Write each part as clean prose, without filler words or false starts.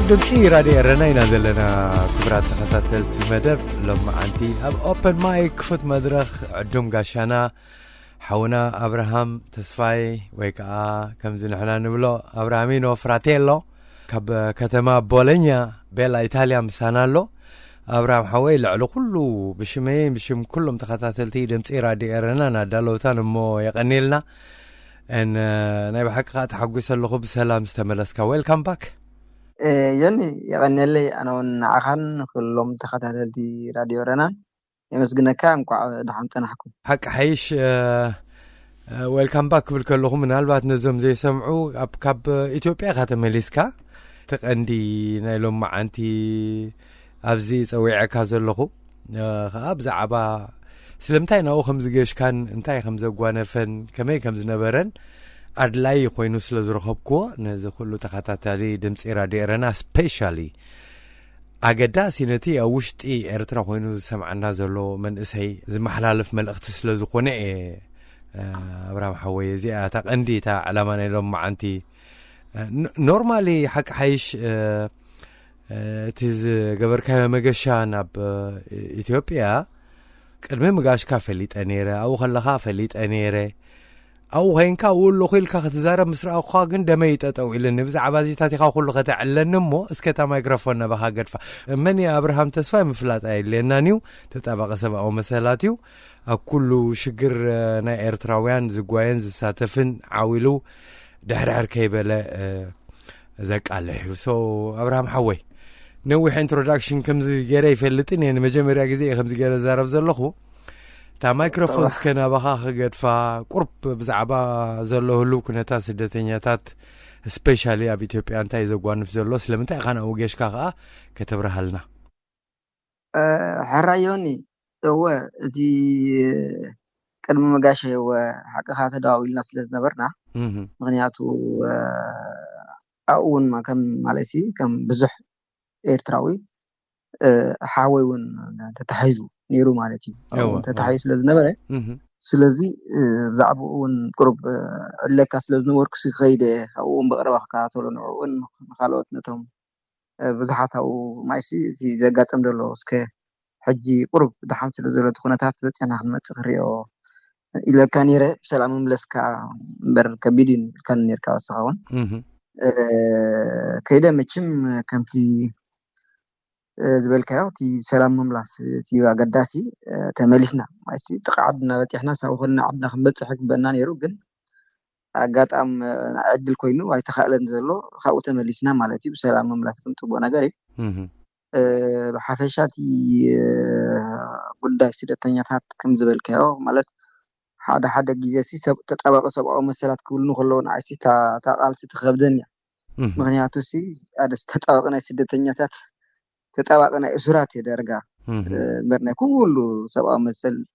دمشي رادي رناينا زلنا كبرات تخطاتلت مدب لما عنتي اب اوبن مايك فوت مدرخ عدوم قاشانا حونا ابراهام تسفاي ويكا كمزين حنا نبلو ابراهامينو فراتيلو كب كتما بولينيا بيلا ايطاليا مسانالو ابراهام حوي لعلو كله بشمين بشم كلهم تخطاتلتي دمشي رادي رنانا دالوتان مو يقنيلنا ان نايب حقا تحقوس اللغو بسلام استملسكا ويلكم باك يوني يعني اللي أنا ونعخن كلهم تخطيتي راديو رنا يمسكنا كام قاعد دحنتنا حكم حق حيش ويلكم باك بالكلهم من البات نزم زي سمعوا اب كاب اثيوبيا خاتمليسكا تقندي نايلوم معنتي ابزي صويعك زلخو ابزعبا سلمتاي ناو خمز جيش كان انتاي خمز غوانفن كمي خمز نبرن أدلاي خوينو سلزرخبكو نزي كله تخطاتالي دمصي راديو رنا سبيشالي أجدا سينتي أوشتي إرترا خوينو سمعنا زلو من إسهي زي محلالف ملأخت سلزقونه أبراهام حوي زي أتاق أندي تا علمان إلهم معنتي نورمالي حق حيش تيز قبر كايا مقشان أب إثيوبيا كلمة مقاش كافليت أنيرة أو خلقا فليت أنيرة أو هين كاول لخيل كختزارة مصر أو خاجن دميت أو إلى النفس عبازي تاتي خاول ختعلن نمو اسكتا مايكروفون بها قرفة مني أبراهام تسفى مفلات أي لأنانيو تتابع سبع أو مسالاتيو كله شجر نا إيرتراويان زقوين ساتفن عاولو دحر كيبلا زك عليه سو أبراهام حوي نوح introduction كم زي جري فلتني يعني مجمع رجزي خمس جري زارف زلخو تا مايكروفون كنا بخاخ قد فقرب بزعبا زلو هلو كنتا سدتنياتات سبيشالي اب اثيوبيا انت يزغوان في زلو سلمنتا خانا اوغيش كاغا كتبرها لنا حرايوني هو دي قدم مغاشه هو حقها تداويلنا سلازنبرنا مغنياتو اون ما كم ماليسي كم بزح ايرتراوي حاويون تتحيزو نيرو مالتي او تتحيز لازنبره سلازي زعبون قرب لك سلازنورك سي خيده او بقربخ كاتولو نعون خالوت نتهم بزحاتو مايسي سي زغاطم دلو اسكه حجي قرب دحان سلازلت خناتات بصنا خمصخريو الى كانيره سلام ملسكا بر كبيدين كان نيركا وسخون كيده مچم كمتي زبلكاو تي سلام مملاس تي غداسي تملسنا مايسي تقعدنا بتحنا ساوخنا عدنا خمبص حق بنا نيرو كن اغاطام عدل كوينو واي تخالن زلو خاو تملسنا مالتي بسلام مملاس كنت بو نغري بحفشاتي قداي سدتنياتات كم زبلكاو مالت حدا غيزي سي تطابق سبعو مسلات كل نخلون عيسي تا قالسي تخبدنيا مغنياتو سي ادس تطابقنا سدتنياتات تطابقنا اسرات يدرغا برنا كله سبعو مسل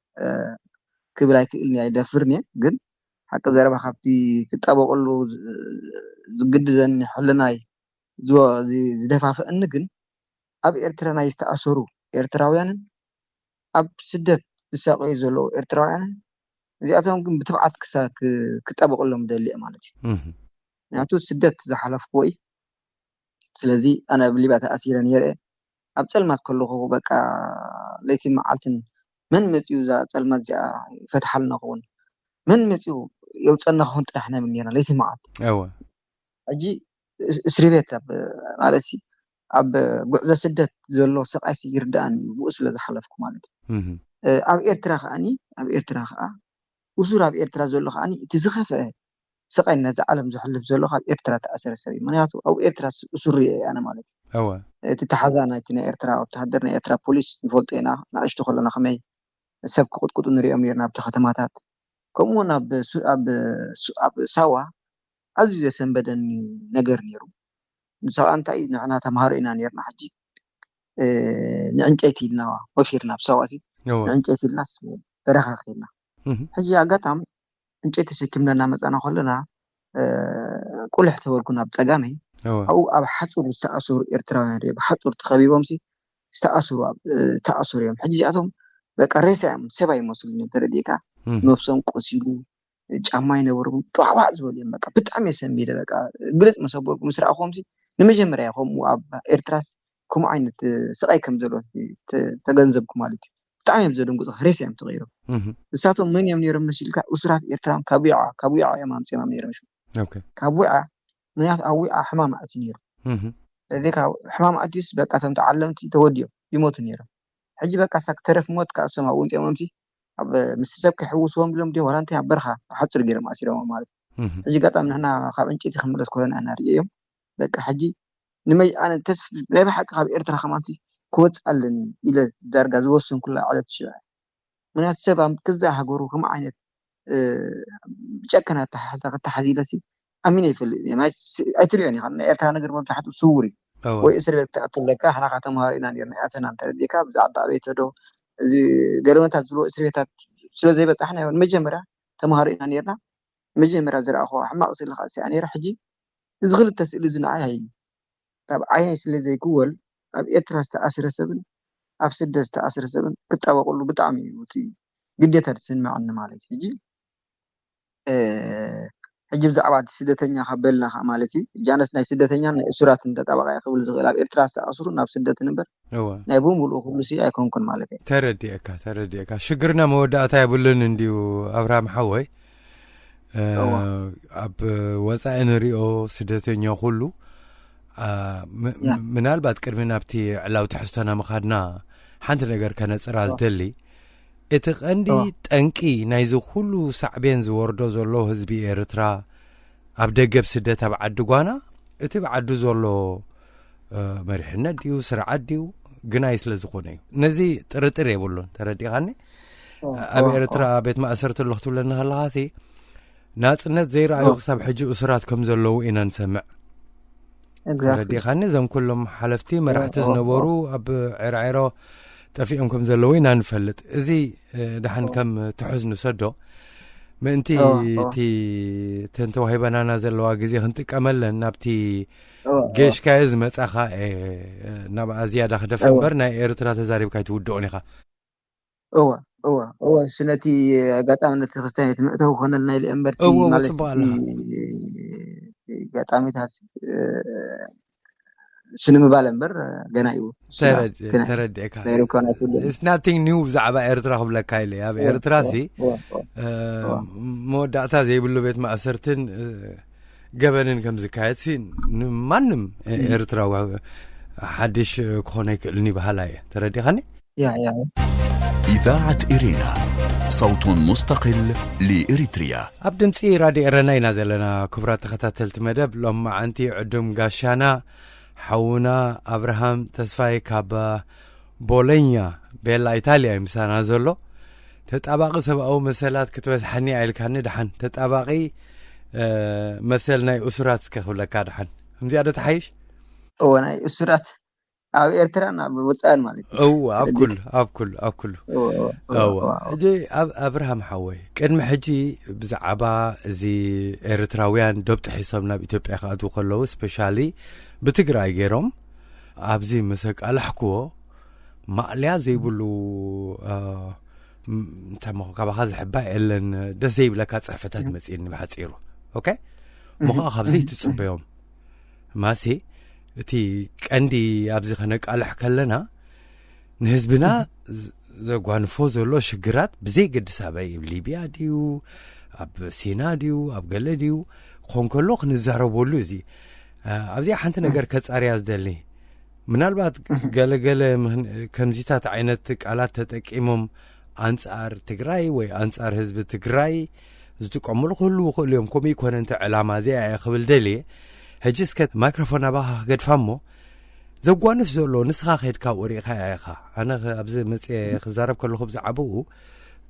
كبلاي كلني يدفرني ግን حق زربا خافتي تطابقلو زغددن حلناي زو زدفافن ግን اب ኤርትራና ይስተአሰሩ ኤርትራውያንን اب ስደት ዝሳቀዩ ዘሎ ኤርትራውያንን እዚአቶም ግን ብትብዓት ክጠበቀሎም ደልየ ማለት እዩ ያቱ ስደት ዝሓለፍኩ ወይ ስለዚ አነ ብሊባታ አሲረን የረ ኣብ ጸልማት ከለኹ በቃ ለይቲ መዓልትን ምን መጽዩ ዛ ጸልማት ዛ ፈትሐልና ኾን ምን መጽዩ የውጸና ኾን ጥራሕና ምን የራ ለይቲ መዓልት አዎ አጂ እስሪቤት ማለሲ ኣብ ጉዕዞ ስደት ዘሎ ሰቃይሲ ይርዳአኒ ብኡስ ለዝሓለፍኩ ማለት ኣብ ኤርትራ ኸዓ وزور ኣብ ኤርትራ ዘሎ ኸዓኒ እቲ ዝኸፈ ሰቃይና ዓለም ዝሕልፍ ዘሎ ኣብ ኤርትራ ተኣሰረ ሰብ ምክንያቱ ኣብ ኤርትራ ሱሪ ኣነ ማለት አዎ እቲ ተሓዛና እቲ ናይ ኤርትራ ወታደር ናይ ኤርትራ ፖሊስ ንፈልጦና ናዕሽቱ ከለና ከመይ ሰብ ክቁጥቁጡ ንሪኦም ነርና ኣብ ከተማታት ከምኡውን ኣብ ሳዋ ኣዝዩ ዘሰንበደኒ ነገር ነይሩ ንሳው እንታይ ንሕና ተማሃሮ ኢና ነርና ሕጂ ንዕንጨይቲ ኢልና ወፊርና ብሳዋሲ ንዕንጨይቲ ኢልና በረኻ ኸይና ሕጂ ኣጋጣም እንጨይቲ ተሸኪምና መጻና ኸለና ቁልሕ ተወልኩና ብጸጋመይ او اب حصور استأثر ኤርትራውያን بحصور ተኸቢቦም ሲ استأثر يوم حجي اتهم በቃ ሬሳም ሰባይ መስሉኝ ተረዲካ ነፍሶም ቆሲሉ ጫማ ይነበሩ ጧዋዕ ዝበል በቃ በጣም የሰሚደ በቃ ግልጽ መሰበርኩ መስራኾም ሲ ንመጀመርያ ከምኡ ኣብ ኤርትራስ ከምኡ ዓይነት ስቃይ ከም ዘሎ ተገንዘብኩ ማለት እዩ ብጣዕሚ እዮም ዘደንግፁ ሬስ እዮም ተغيሮም እሳቶም መን እዮም ነይሮም መስልካ እስራት ኤርትራ ካብ ዊዓ እዮም ኣምፂኦም ነይሮም ካብ ዊዓ ምክንያቱ ኣብ ዊዓ ሕማም ኣትዩ ነይሩ ስለዚህ ሕማም ኣትዩስ በቃ እቶም ተዓለምቲ ተወዲኦም ይሞቱ ነይሮም ሕጂ በቃ ሳክተረፍ ሞት ካሶም ኣብኡ እንፅኦም ኣብ ምስ ሰብ ክሕውስዎም ብሎም ዲ ወላ እንታይ ኣብ በረኻ ሓፁር ገይሮም ኣሲሮም ማለት ሕጂ ገጣም ንሕና ካብ ዕንጨይቲ ክምለስ ኮለና እናርኦም በቃ ሕጂ ኣነ ተስፋ ናይ ብሓቂ ካብ ኤርትራ ከማንቲ ክወፅኣለኒ ኢለ ዳርጋ ዝወስን ኩላ ዓለት ሽዑ ምክንያቱ ሰብ ክዛ ሃገሩ ከም ዓይነት ጨከና ተሓዚለሲ ኣሚነ ይፈልጥ ኣይትሪኦን ኢኻ ናይ ኤርትራ ነገር መብዛሕትኡ ስውር እዩ ወይ እስር ቤት ተኣትለካ ሕና ካ ተምሃሮ ኢና ነርና ኣተና እንተረዲካ ብዛዕባ ቤት ዶ እዚ ገለመታት ዝብሎ እስር ቤታት ስለዘይበፃሕና ይሆን መጀመርያ ተምሃሮ ኢና ነርና መጀመርያ ዝረኣኹ ሕማቕ ስልካ ሲኣ ነይራ ሕጂ እዚ ክልተ ስእሊ ዝነዓይ ካብ ዓይነይ ስለ ዘይክወል ኣብ ኤርትራ ዝተኣስረ ሰብን ኣብ ስደት ዝተኣስረ ሰብን ክጣበቕሉ ብጣዕሚ እዩ እቲ ግዴታ ትስምዐኒ ማለት እዩ ሕጂ ብዛዕባ ስደተኛ ከበልና ማለት እዩ ጃነስ ናይ ስደተኛ ናይ እስራት እንተጣበቃ ይኽብል ዝኽእል ኣብ ኤርትራ ዝተኣስሩ ናብ ስደት ነበር ናይ ብምሉኡ ኩሉ ሲ ኣይኮንኩን ማለት እዩ ተረዲእካ ሽግርና መወዳእታ የብሉን እንዲሁ ኣብርሃም ሓወይ ኣብ ወፃኢ ንሪኦ ስደተኛ ኩሉ ምናልባት ቅድሚ ናብቲ ዕላው ትሕዝቶና ምኻድና ሓንቲ ነገር ከነፅራ ዝደሊ እቲ ቀንዲ ጠንቂ ናይዚ ኩሉ ሳዕቤን ዝወርዶ ዘሎ ህዝቢ ኤርትራ ኣብ ደገብ ስደት ኣብ ዓዲ ጓና እቲ ብዓዱ ዘሎ መሪሕነት ድዩ ስርዓት ድዩ ግናይ ስለ ዝኾነ እዩ ነዚ ጥርጥር የብሉን ተረዲኻኒ ኣብ ኤርትራ ቤት ማእሰርቲ ኣለኹ ትብለኒ ከለኻሲ ናጽነት ዘይረኣዩ ክሳብ ሕጂ እስራት ከም ዘለዉ ኢና ንሰምዕ ተረዲኻኒ እዞም ኩሎም ሓለፍቲ መራሕቲ ዝነበሩ ኣብ ዕርዒሮ ጠፊኦም ከም ዘለዉ ኢና ንፈልጥ እዚ ድሓን ከም ትሕዝ ንሰዶ ምእንቲ እቲ ተንተዋሂበናና ዘለዋ ግዜ ክንጥቀመለን ናብቲ ጌሽካየ ዝመጻኻ ናብኣ ዝያዳ ክደፍእ እምበር ናይ ኤርትራ ተዛሪብካ ይትውድኦን ኢኻ እወ ስነቲ ኣጋጣሚነት ክርስቲያኒት ምእተው ኮነልና ኢለ እምበርቲ ማለት ጋጣሚታት ስንምባል እምበር ገና እዩ ተረዲእካ It's nothing new ብዛዕባ ኤርትራ ክብለካ ኢለ ኣብ ኤርትራ ሲ መወዳእታ ዘይብሉ ቤት ማእሰርትን ገበንን ከም ዝካየድ ሲ ማንም ኤርትራዊ ሓድሽ ክኾነ ይክእልኒ ባህላ እየ ተረዲኻኒ إذاعة إيرينا صوت مستقل لإريتريا ኣብ ድምፂ ራድዮ ኤረና ኢና ዘለና ክቡራት ተኸታተልቲ መደብ ሎማ ዓንቲ ዕዱም ጋሻና ሓውና ኣብርሃም ተስፋይ ካብ ቦሎኛ ቤላ ኢታልያ ምሳና ዘሎ ተጣባቂ ሰብኣዊ መሰላት ክትበስሐኒ ኣይልካኒ ድሓን ተጣባቂ መሰል ናይ እስራት ክኽብለካ ድሓን ከምዚኣ ዶ ተሓይሽ ናይ እስራት ኣብ ኤርትራ ናብ ወፃን ማለት እዩ ኣብ ኩሉ ሕጂ ኣብርሃም ሓወይ ቅድሚ ሕጂ ብዛዕባ እዚ ኤርትራውያን ዶብ ጥሒሶም ናብ ኢትዮጵያ ክኣትዉ ከለዉ ስፔሻሊ ብትግራይ ገይሮም ኣብዚ መሰቃላሕክዎ ማዕልያ ዘይብሉ ካባኻ ዝሕባእ የለን ደስ ዘይብለካ ፅሕፈታት መፂእኒ ብሓፂሩ ኦኬ ምኸዓ ካብዚ ትፅበዮም ማሲ እቲ ቀንዲ ኣብዚ ኸነቃልሕ ከለና ንህዝብና ዘጓንፎ ዘሎ ሽግራት ብዘይ ገድስ ኣበይ ሊብያ ድዩ ኣብ ሴና ድዩ ኣብ ገለ ድዩ ክኾን ከሎ ክንዛረበሉ እዚ ኣብዚኣ ሓንቲ ነገር ከጻርያ ዝደሊ ምናልባት ገለገለ ከምዚታት ዓይነት ቃላት ተጠቂሞም ኣንጻር ትግራይ ወይ ኣንጻር ህዝቢ ትግራይ ዝጥቀምሉ ክህሉ ክእሉ እዮም ከምኡ ይኮነ እንተ ዕላማ እዚኣ እየ ክብል ደልየ ሕጂ እስከ ማይክሮፎን ኣባኻ ክገድፋ እሞ ዘጓንፍ ዘሎ ንስኻ ኸድካ ወሪእኻ ኢኻ ኣነ ኣብዚ መፅአ ክዛረብ ከለኹ ብዛዕባኡ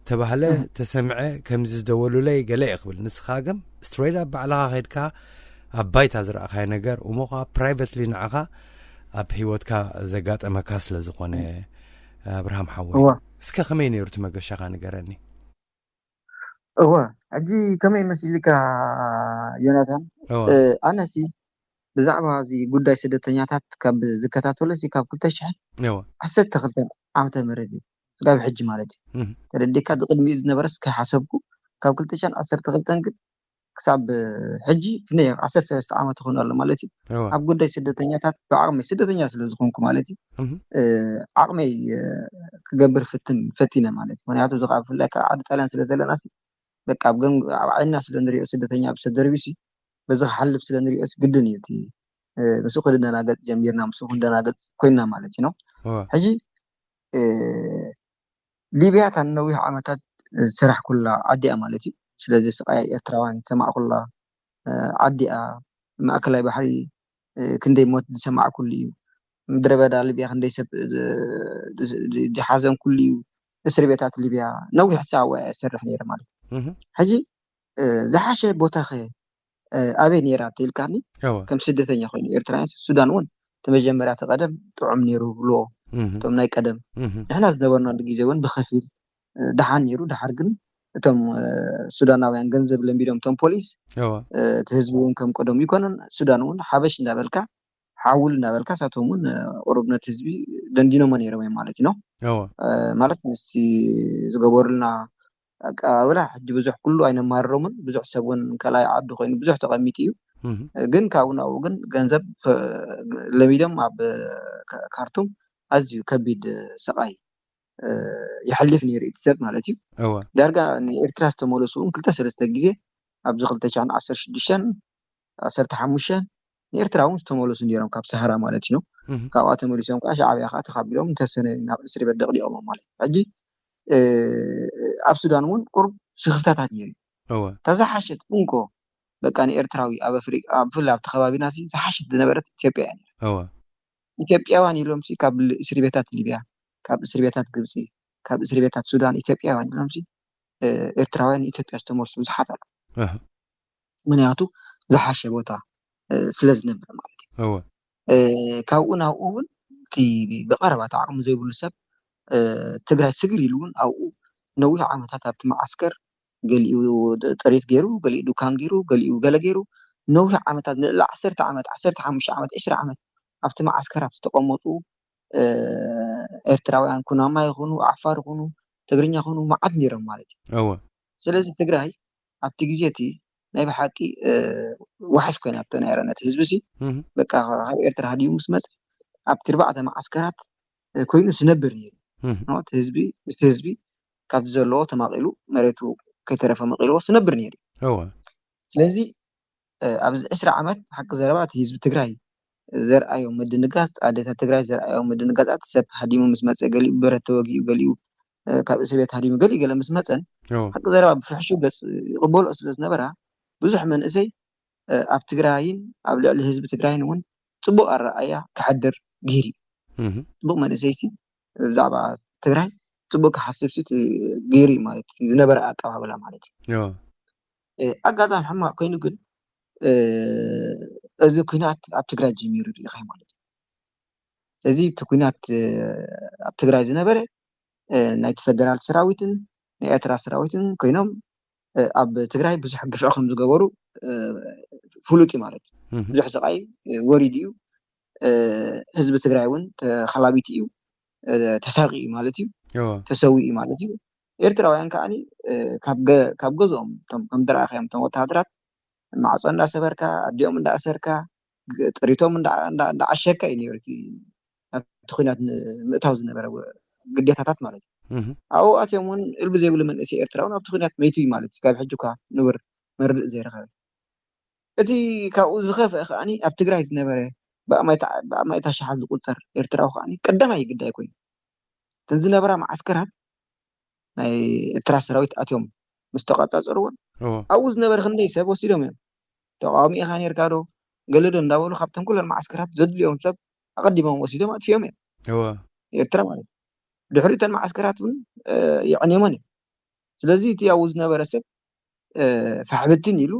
ተባህለ ተሰምዐ ከምዚ ዝደወሉለይ ገለ ይኽብል ንስኻ ግን ስትሬት ኣብ ባዕልኻ ኸድካ ኣብ ባይታ ዝረእኻዮ ነገር እሞኻ ፕራይቬትሊ ንዓኻ ኣብ ሂወትካ ዘጋጠመካ ስለ ዝኾነ ኣብርሃም ሓወይ እስከ ከመይ ነይሩ እቲ መገሻኻ ንገረኒ ሕጂ ከመይ መሲልካ ዮናታን ኣነሲ ብዛዕባ እዚ ጉዳይ ስደተኛታት ካብ ዝከታተሉ ሲ ካብ 2012 ዓመተ ምህረት እዩ ካብ ሕጂ ማለት እዩ ተረዲካ ቅድሚኡ ዝነበረስ ከሓሰብኩ ካብ 2012 ግን كسب حجي كني 13 عام تكون الله مالتي أب قدي سدتنيا تات بعمي سدتنيا سلزخونكم مالتي عقمي كجبر فتينا مالتي من يعطوا زقاف لك عاد تلان سلزلنا ناس بك أبغى عنا سلندري سدتنيا بسدري بيسي بزخ حلب سلندري قدني تي بسوق لنا ناقد جميرنا مسوق لنا ناقد كوينا مالتي نو حجي ليبيا كان نوي عامتات سرح كلها عدي أمالتي ስለዚ ስቃይ ኤርትራውያን ሰማዕ ኩላ ዓዲኣ ማእከላይ ባሕሪ ክንደይ ሞት ዝሰማዕ ኩሉ እዩ ምድረ በዳ ሊብያ ክንደይ ሰብ ዝሓዘን ኩሉ እዩ እስር ቤታት ሊብያ ነዊሕ ሰዓት ወይ ዝሰርሕ ነይሩ ማለት ሕጂ ዝሓሸ ቦታ ኸ ኣበይ ነይራ ትልካኒ ከም ስደተኛ ኮይኑ ኤርትራውያን ሱዳን እውን ተመጀመርያ ተቀደም ጥዑም ነይሩ ብሎ ቶም ናይ ቀደም ንሕና ዝነበርናሉ ግዜ እውን ብኸፊል ደሓን ነይሩ ድሓር ግን እቶም ሱዳናውያን ገንዘብ ለምቢዶም ቶም ፖሊስ ህዝቡን ከም ቀደም ይኮነን ሱዳን እውን ሓበሽ እንዳበልካ ሓውል እንዳበልካ ሳቶምን ኦሮብነት ህዝቢ ደንዲኖም ነይሮም ማለት ነው ማለት ምስ ዝገበሩልና አቃብላ ሕጂ ብዙሕ ኩሉ አይነማረሙን ብዙሕ ሰውን ከላይ ዓዱ ኮይኑ ብዙሕ ተቀሚጥ እዩ ግን ካብናው ግን ገንዘብ ለሚዶም ኣብ ካርቱም ኣዝዩ ከቢድ ሰቃይ يحلف نيري تسب مالتي دارجا إيرترا استمولسون كل تسرست جزء أبز خلت عن 16 15 إيرتراون استمولسون يرام كاب سهرة مالتي نو كوات مولسون كاش عبي أخات خبيرهم تسنة نسري بدقلي أمام مالي أجي أبسودانون قرب شخصات نيري تزحشت أنكو بكان إيرتراوي أب أفريق أب فلا بتخبابي ناسي زحشت دنبرت إثيوبيا يعني إثيوبيا واني لهم سي قبل سريبتات ليبيا ካብ እስር ቤታት ግብጽ ካብ እስር ቤታት ሱዳን ኢትዮጵያውያን ድምሲ ኤርትራውያን ኢትዮጵያ ዝተመርሱ ብዙሓት ኣለው ምክንያቱ ዝሓሸ ቦታ ስለዝነብር ማለት እዩ ካብኡ ናብኡ እውን እቲ ብቐረባ ተዓቕሙ ዘይብሉ ሰብ ትግራይ ስግር ኢሉ እውን ኣብኡ ነዊሕ ዓመታት ኣብቲ ማዓስከር ገሊኡ ጥሪት ገይሩ ገሊኡ ዱካን ገይሩ ገሊኡ ገለ ገይሩ ነዊሕ ዓመታት ለ10 ዓመት 15 ዓመት 20 ዓመት ኣብቲ ማዓስከራት ዝተቐመጡ ኤርትራውያን ኩናማ ይኹኑ ዓፋር ይኹኑ ትግርኛ ይኹኑ ማዓት ነይሮም ማለት እዩ ስለዚ ትግራይ ኣብቲ ግዜቲ ናይ ብሓቂ ዋሕስ ኮይና ኣብቲ ናይ ረነት ህዝቢ ሲ በቃ ሃብ ኤርትራ ሃዲዩ ምስ መጽ ኣብቲ 4 ማዓስከራት ኮይኑ ዝነብር ነይሩ ኖት ህዝቢ ምስቲ ህዝቢ ካብ ዘለዎ ተማቂሉ መሬቱ ከይተረፈ መቂልዎ ዝነብር ነይሩ ስለዚ ኣብዚ 20 ዓመት ሓቂ ዘረባት ህዝቢ ትግራይ ዘርአዮም ምድንጋጽ ኣዴታት ትግራይ ዘርአዮም ምድንጋጽ ሰብ ሃዲሙ ምስ መጽ ገሊኡ ብረት ተወጊኡ ገሊኡ ካብ እስር ቤት ሃዲሙ ገሊኡ ገለ ምስ መጽን ሓቂ ዘረባ ብፍሕሹ ገጽ ይቕበሎ ስለዝነበራ ብዙሕ መንእሰይ ኣብ ትግራይን ኣብ ልዕሊ ህዝቢ ትግራይን እውን ጽቡቕ ኣረኣእያ ክሓድር ገይሩ ጽቡቕ መንእሰይ ሲ ብዛዕባ ትግራይ ጽቡቕ ክሓስብ ሲ ገይሩ ማለት ዝነበረ ኣቀባብላ ማለት እዩ ኣጋጣሚ ሕማቅ ኮይኑ ግን እዚ ኩናት ኣብ ትግራይ ጀሚሩ ይኸ ማለት እዩ ስለዚ እቲ ኩናት ኣብ ትግራይ ዝነበረ ናይ ፌደራል ሰራዊትን ናይ ኤርትራ ሰራዊትን ኮይኖም ኣብ ትግራይ ብዙሕ ግፍዕ ከም ዝገበሩ ፍሉጥ ማለት እዩ ብዙሕ ስቃይ ወሪድ እዩ ህዝቢ ትግራይ እውን ተኸላቢት እዩ ተሳቂ ማለት እዩ ተሰዊ ማለት እዩ ኤርትራውያን ከዓኒ ካብ ገዝኦም ከም ደራኸዮም ቶም ወታደራት ማዕጾ እንዳሰበርካ ኣዲኦም እንዳኣሰርካ ጥሪቶም እንዳዓሸካ እዩ ነይሩቲ ኣብቲ ኩናት ምእታው ዝነበረ ግዴታታት ማለት እዩ ኣብኡ ኣትዮም እውን እልቢ ዘይብሉ መንእሰይ ኤርትራውን ኣብቲ ኩናት መይቱ እዩ ማለት እስካብ ሕጂ እኳ ንብር መርድእ ዘይረኸበ እቲ ካብኡ ዝኸፍአ ከዓኒ ኣብ ትግራይ ዝነበረ ብኣማይታ ሸሓት ዝቁፀር ኤርትራዊ ከዓኒ ቀዳማይ ግዳይ ኮይኑ እተን ዝነበራ ማዓስከራት ናይ ኤርትራ ሰራዊት ኣትዮም ምስ ተቆጻጸሩዎን ኣብኡ ዝነበረ ክንደይ ሰብ ወሲዶም እዮም ተቃዋሚ ኢኻ ነርካ ዶ ገለ ዶ እንዳበሉ ካብተን ኩለን ማዓስከራት ዘድልዮም ሰብ ኣቀዲሞም ወሲዶም ኣትዮም እዮም ኤርትራ ማለት ድሕሪተን ማዓስከራት እውን ይዕንየሞን እዮም ስለዚ እቲ ኣብኡ ዝነበረ ሰብ ፈሕብትን ኢሉ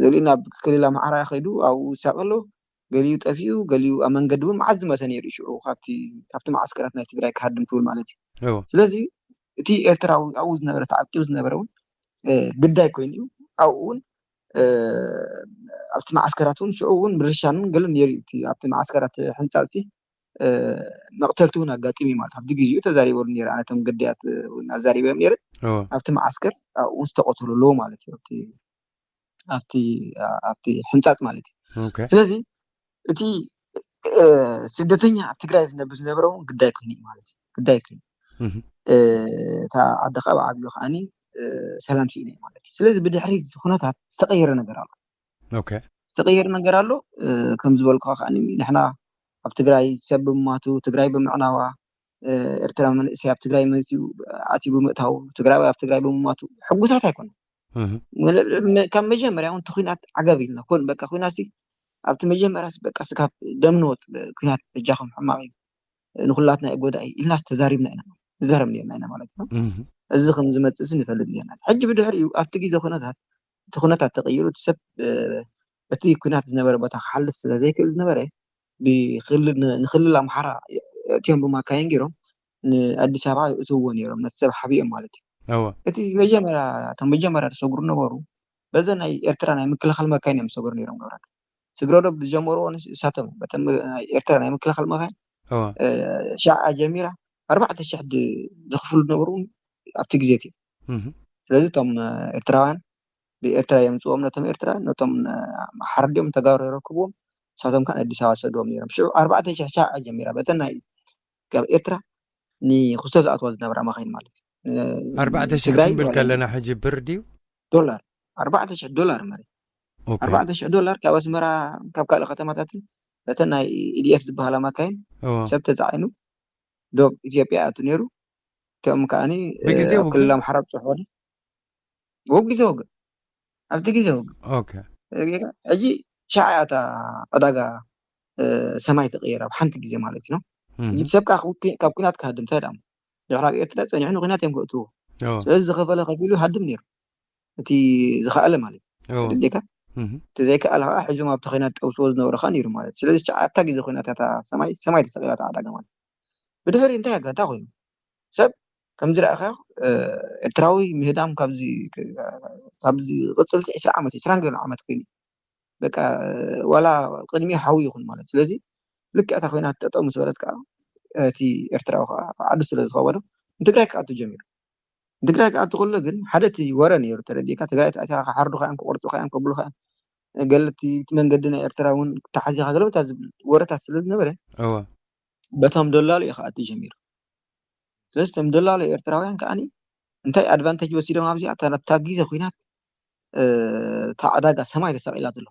ገሊኡ ናብ ክልል ኣምሓራ ከይዱ ኣብኡ ሳቀሎ ገሊኡ ጠፊኡ ገሊኡ ኣብ መንገዲ እውን መዓዝ ዝመተ ነይሩ ይሽዑ ካብቲ ማዓስከራት ናይ ትግራይ ክሃድም ትብል ማለት እዩ ስለዚ እቲ ኤርትራዊ ኣብኡ ዝነበረ ተዓቂቡ ዝነበረ እውን ግዳይ ኮይኑ እዩ ኣብኡ እውን ኣብቲ ማዓስከራት እውን ሽዑ እውን ምርሻንን ገለን ነይሩ እቲ ኣብቲ ማዓስከራት ሕንፃፅቲ መቅተልቲ እውን ኣጋጢሙ ማለት ኣብቲ ግዜኡ ተዛሪበሉ ነይሩ ኣነቶም ግዳያት ኣዛሪቦም ነይሩ ኣብቲ ማዓስከር ኣብኡ ዝተቆተሉ ኣለዎ ማለት እዩ ኣብቲ ሕንጻጽ ማለት እዩ ኦኬ ስለዚ እቲ ስደተኛ ኣብ ትግራይ ዝነብር ግዳይ ኮይኑ ማለት እዩ ግዳይ ኮይኑ እታ ዓድኻ ብዓብዩ ከዓኒ ሰላም ሲኢነ ማለት እዩ ስለዚ ብድሕሪ ኩነታት ዝተቀየረ ነገር ኣሎ ኦኬ ዝተቀየረ ነገር ኣሎ ከም ዝበልኩ ከዓኒ ንሕና ኣብ ትግራይ ሰብ ብማቱ ትግራይ ብምዕናዋ ኤርትራ መንእሰይ ኣብ ትግራይ ኣትዩ ብምእታው ትግራይ ኣብ ትግራይ ብምማቱ ሕጉሳት ኣይኮነን ካብ መጀመርያ እውን ትኩናት ዓገብ ኢልና ኮን በቃ ኩናት ኣብቲ መጀመርያ በቃ ስካብ ደምንወፅ ኩናት እጃኹም ሕማቅ እዩ ንኩላትና ይጎዳኢ ኢልና ተዛሪብና ኢና ማለት ነው እዚ ከም ዝመፅስ ንፈልግ ኢና ሕጂ ብድሕሪኡ ኣብቲ ግዜ ኩነታት ተቀይሩ ሰብ እቲ ኩናት ዝነበረ ቦታ ክሓልፍ ስለ ዘይክእል ዝነበረ ንክልል ኣምሓራ እትዮም ብማካየን ገይሮም ንኣዲስ ኣበባ እትውዎ ነይሮም ነቲ ሰብ ሓቢኦም ማለት እዩ እቲ መጀመርያ ሰጉሩ ነበሩ በዛ ናይ ኤርትራ ናይ ምክልኻል መካይን እዮም ሰጉሩ ነይሮም ገብራት ስግሮዶብ ዝጀመርዎ ንሳቶም በተም ኤርትራ ናይ ምክልኻል መካይን ሻዓ ጀሚራ 4000 ዝኽፍሉ ነበሩ ኣብቲ ግዜ እቲ ስለዚ ቶም ኤርትራውያን ብኤርትራ የምፅዎም ነቶም ኤርትራ ነቶም ሓርዲኦም ተጋሩ ይረክብዎም ሳቶም ካን ኣዲስ ኣበባ ሰዶም ነይሮም 4000 ሻዓ ጀሚራ በተናይ ካብ ኤርትራ ንክስቶ ዝኣትዋ ዝነበራ መካይን ማለት እዩ 4000 ክንብል ከለና ሕጂ ብር ድዩ ዶላር $4000 ማለት $4000 ካብ ኣስመራ ካብ ካልእ ከተማታት በተናይ ኢዲኤፍ ዝበሃላ መካይን ሰብ ተፃዒኑ ዶብ ኢትዮጵያ ኣቱ ነይሩ ከም ካኒ ክልል ኣምሓራ ፅሑፍ ወግዘው ኣብቲ ግዜ ኦኬ ሕጂ ሻዓታ ዕዳጋ ሰማይ ተቀየረ ብሓንቲ ግዜ ማለት እዩ ይትሰብካ ካብ ኩናት ካድም ተዳም ድሕራብ ኤርትራ ፀኒዕኑ ኩናት እዮም ክእትዎ ስለዚ ዝኸፈለ ከፊሉ ሃድም ነይሩ እቲ ዝኸኣለ ማለት እዩ ደዴካ ተዘይከኣል ከዓ ሕጂም ኣብቲ ኩናት ጠውስዎ ዝነበረካ ነይሩ ማለት ስለዚ ሻዓታ ግዜ ኩናት ሰማይ ተሰቂላታ ዕዳጋ ማለት ብድሕሪ እንታይ ኣጋታ ኮይኑ ሰብ ከም ዝረኣኻ ኤርትራዊ ምህዳም ካብዚ ቅፅል 20 ዓመት 20 ዓመት ኮይኑ በቃ ዋላ ቅድሚ ሓዊ ይኹን ማለት ስለዚ ልክዕታ ኮይናት ጠጠው ምስ በለት ከዓ እቲ ኤርትራዊ ከዓ ዓዱ ስለ ዝኸበዶ ትግራይ ከኣቱ ጀሚሩ ትግራይ ከኣቱ ከሎ ግን ሓደ እቲ ወረ ነይሩ ተረዲካ ትግራይ ኣታ ሓርዱካ እዮም ክቆርፁካ እዮም ከብሉካ ገለቲ መንገዲ ናይ ኤርትራ እውን ተሓዚኻ ገለታ ወረታት ስለ ዝነበረ በቶም ደላሉ ይኸኣቱ ጀሚሩ ስለዚ ቶም ደላሉ ኤርትራውያን ከዓኒ እንታይ ኣድቫንቴጅ ወሲዶም ኣብዚ ኣታ ግዜ ኩናት ታዕዳጋ ሰማይ ተሰቂላት ኣሎ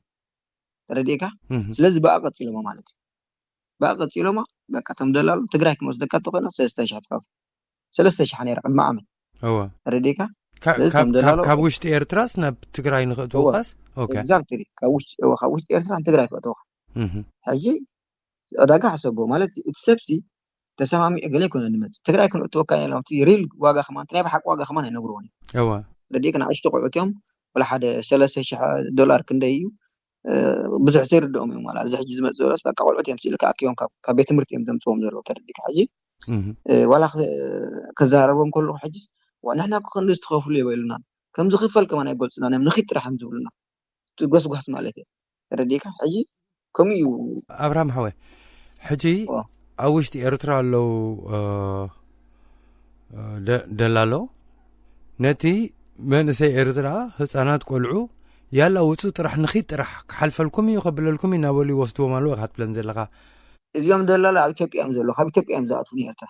ተረዲካ ስለዚ በኣ ቀፂሎማ ማለት እዩ በኣ ቀፂሎማ በቃ ቶም ደላሉ ትግራይ ክመስደካ ተኮይና 3000 ነይራ ቅድሚ ዓመት ተረዲካ ካብ ውሽጢ ኤርትራስ ናብ ትግራይ ንኽእትውኻስ ኤግዛክትሊ ካብ ውሽጢ ኤርትራ ትግራይ ክእትውኻ ሕጂ ዕዳጋ ሓሰቦ ማለት እቲ ሰብሲ ተሰማሚዕ ገለ ይኮነ ንመፅ ትግራይ ክንእትወካ ኢሎም እቲ ሪል ዋጋ ከማን ናይ ብሓቂ ዋጋ ከማን ኣይነግርዎን ረዲካ ንኣሽቱ ቆልዑትዮም ወላ ሓደ $3000 ክንደይ እዩ ብዙሕ ዘይርድኦም እዮም ማለት እዚ ሕጂ ዝመፅ ዘለዎስ በቃ ቆልዑት እዮም ሲልካ ኣኪዮም ካብ ቤት ትምህርቲ እዮም ዘምፅዎም ዘለዉ ተረዲካ ሕጂ ዋላ ከዛረቦም ከለኹ ሕጂ ንሕና ክንዲ ዝተኸፍሉ ይበሉና ከም ዝኽፈል ከማን ኣይገልፅና እዮም ንኺት ጥራሕ እዮም ዝብሉና ጎስጓስ ማለት እዩ ተረዲካ ሕጂ ከምኡ እዩ ኣብርሃም ሓወይ ሕጂ ኣብ ውሽጢ ኤርትራ ኣለው ደላሎ ነቲ መንእሰይ ኤርትራ ህፃናት ቆልዑ ያላ ውፁ ጥራሕ ንኺት ጥራሕ ክሓልፈልኩም እዩ ከብለልኩም እናበሉ ይወስድዎም ኣለዉ ክትብለን ዘለካ እዚኦም ደላሎ ኣብ ኢትዮጵያ እዮም ዘለዉ ካብ ኢትዮጵያ እዮም ዝኣትዉ ንኤርትራ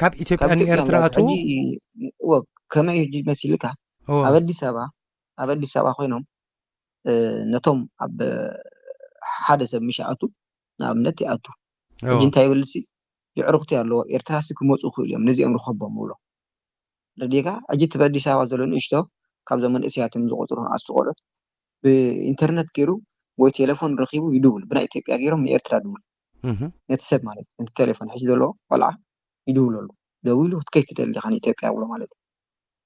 ካብ ኢትዮጵያ ንኤርትራ ኣትዉ ከመይ ሕጂ መሲልካ ኣብ ኣዲስ ኣበባ ኮይኖም ነቶም ኣብ ሓደ ሰብ ምሻኣቱ ንኣብነት ይኣቱ ሕጂ እንታይ ይብልሲ ይዕርኽቲ ኣለዎ ኤርትራሲ ክመፁ ክእሉ እዮም ነዚኦም ርኸቦም ብሎ ረዲካ ሕጂ እቲ በኣዲስ ኣበባ ዘሎ ንእሽቶ ካብዞም መንእስያትን ዝቆፅሩን ኣስቆሎት ብኢንተርኔት ገይሩ ወይ ቴሌፎን ረኺቡ ይድውል ብናይ ኢትዮጵያ ገይሮም ንኤርትራ ድውል ነቲ ሰብ ማለት እዩ ነቲ ቴሌፎን ሕጂ ዘለዎ ቆልዓ ይድውለሉ ደው ኢሉ ክትከይትደሊ ዲኻ ንኢትዮጵያ ብሎ ማለት እዩ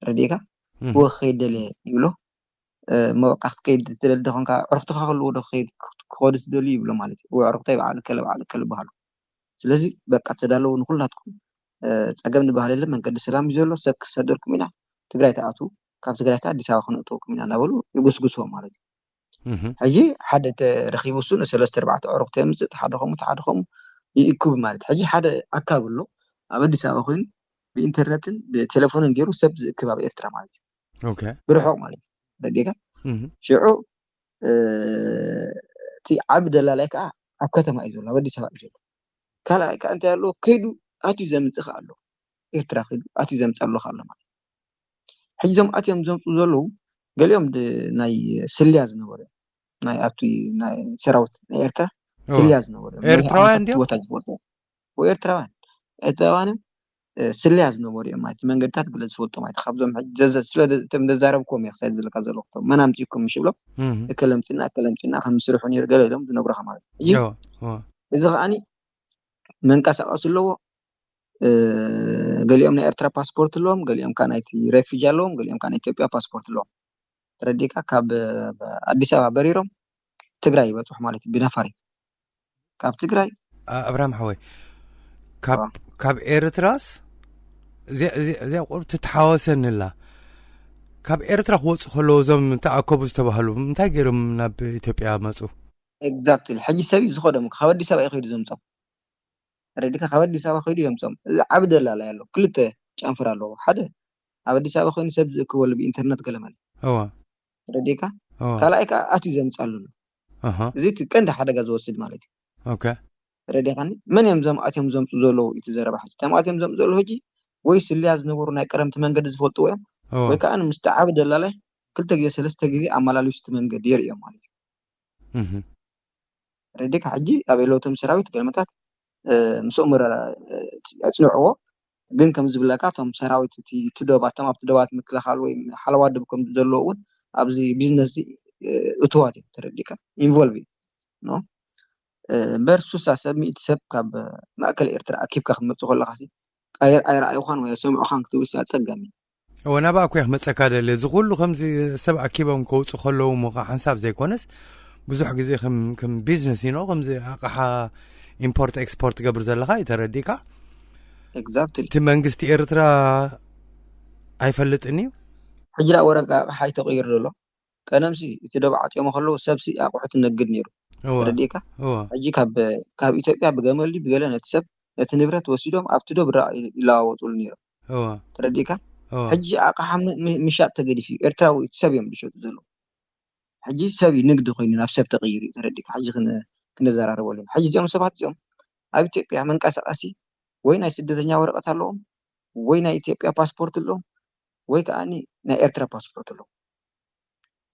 ረዲካ ወኸይደለ ይብሎ መወቃ ክትከይድ ትደሊ ዲኾንካ ዕርኽትኻ ከልዎ ዶ ክኸዱ ትደልዩ ይብሎ ማለት እዩ ወይ ዕርኽተይ በዓል ከለ በሃሉ ስለዚ በቃ ተዳለዉ ንኩላትኩም ፀገም ንባህል የለን መንገዲ ሰላም እዩ ዘሎ ሰብ ክሰደድኩም ኢና ትግራይ ተኣቱ ካብ ትግራይ ከዓ ኣዲስ ኣበባ ክንእትወኩም ኢና እናበሉ ይጉስጉስዎም ማለት እዩ ሕጂ ሓደ ተረኺቡ እሱ ን3-4 ዕርኽቲ የምፅእ ተሓደኸሙ ይእክቡ ማለት ሕጂ ሓደ ኣካብ ኣሎ ኣብ ኣዲስ ኣበባ ኮይኑ ብኢንተርኔትን ብቴሌፎንን ገይሩ ሰብ ዝእክብ ኣብ ኤርትራ ማለት እዩ ብርሑቕ ማለት እዩ ረዲካ شعو تي عبد الله لك أكتم أيزول بدي سبب أيزول كلا كأنت يالله كيدو أتي زمت خالله إرترا كيدو أتي زمت الله خالله ما حجم أتيم زمت زلوا قال يوم ناي سلياز نوري ناي أتي ناي سراوت ناي إرترا سلياز نوري إرتراوان ديو وإرتراوان إرتراوان سلياز نوري ما تمنجر تقبل زفوتو ما تخبزهم جزء سلا تم دزاربكم يا خسائد بالك هذا الوقت ما نامتيكم مش بلو كلمتنا خمس روحون يرجع لهم بنبرة خمار إذا أني من كاس أصله قال يوم إرترا باسبورت لهم قال يوم كان أيتي ريفيجا لهم قال يوم كان إثيوبيا باسبورت لهم ترديك كاب أديس أبابا بريرم تجري بتروح مالتي بنفري كاب تجري أبراهيم حوي كاب إرتراس زي قلت تتحاوسن الله كاب إرترا خوص خلوزم تأكبوز تبهلو متاجرم ناب إثيوبيا مسو exactly الحاجة سوي زخدم خبر دي سبا يخيد زمتم رديك خبر دي سبا يخيد زمتم عبد الله لا يالله كلته جانفر الله حدا عبد دي سبا يخيد سبز كول بإنترنت كلامه هو رديك كلايك أتي زمت قالوا زيت كنت حدا جاز وسد مالتي أوكي رديك من يمزم أتيم زمت زولو يتزرب حاجة تام أتيم زمت زولو هجي ويس اللي عز نورنا كرمت من قد زفلت ويا وكأن مستعبد الله له كل تجي سلست جزء عمل على وسط من قدير يا مالك رديك حجي أبي لو تم سراوي تكلمتات مسؤمر أصنعوه جن كم زبلكاتهم سراوي تدوبات تام تدوبات مثل خالوي حلوات بكم تدلون أبزي بيزنس أتواتي ترديك involved no برسوس أسمي تسب كاب ما أكل إرترا أكيد كخدمة تقول خاسي أي رأي خان ويسمع خان كتوسي أتسجمي وانا باكو يحمد سكاده اللي زغلو خمسي سبع كيبا مكوص خلو موقع حساب زي كونس بزح غزي كم بيزنس ينو خمسي اقحا امبورت اكسبورت قبر زلخا يترديكا exactly تمنغستي إرترا أيفلتني حجرا ورقة حي تغير له كنمسي يتدبعت يوم خلو سبسي أقوحت النقد نيرو ترديكا أجي كاب إثيوبيا بجمل لي بقولنا نتسب نتنبرت وسيدهم أبتدوا برا إلى وطول نيرو ترديكا حجي أقحم مشات تجدي فيه إرتاوي تسبيهم بشوت زلوا حجي سبي نقد خيني نفسه بتغيير ترديك حجي كنا زرار ولين حجي يوم سبعة يوم إثيوبيا من كاس أسي وين يسددني ورقة لهم وين إثيوبيا باسبورت لهم وين كأني إرترا باسبورت لهم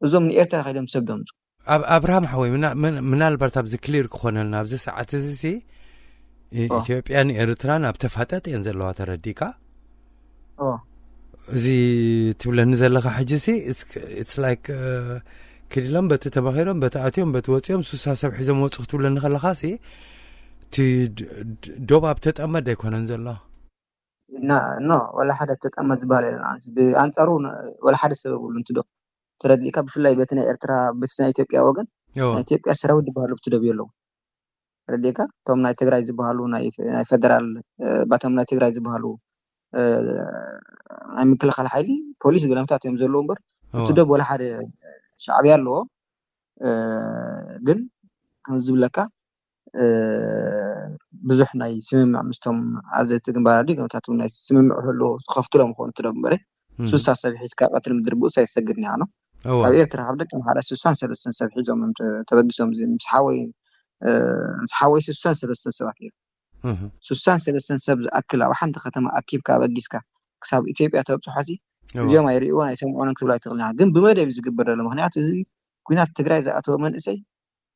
وزوم إرترا خيدم سبدهم أبراهيم حوي من البرتاب زكلير كخونا لنا بزي ساعات زي إثيوبيا إرترا بتفتت ينزل له ترديكا زي تقول نزل لك حاجة it's like كلام بتتبخيرهم بتعطيهم بتوصيهم سوسا سبح إذا ما وصلت ولا نخلى خاصي دوبا بتتأمد يكون نزل له ولا حدا بتتأمد زبالة الآن بأنصارون ولا حدا سبب ولا انتدو ترديك بفلاي بتنا إرترا بتنا إثيوبيا وجن إثيوبيا سراود بحالو بتدبي له ترديك توم ناي تجري زبالو ناي فدرال باتم ناي تجري زبالو عم كل خال حالي بوليس قلنا متاعتهم زلوا بر تدب ولا حد شعبي له جن كم زبلكا بزحنا يسمع مستم عزت جنباردي كم متاعتهم يسمع له خفت لهم خون تدب بره سوسا سبحيس كقتل مدربو سيسجرني عنه أبير ترى عبدك على سوسان سلسلة سبحيس يوم تبجسهم زي مسحاوي سوسان سلسلة سبحيس سوسان سلسلة سبز أكل أو حنت ختم أكيب كابجسكا كسب إثيوبيا تبصحتي اليوم يريون يسمعون كتب لا يتغني جنب بمدى بيزقبر لهم هنيات زي كنا تجري إذا أتوا من إسي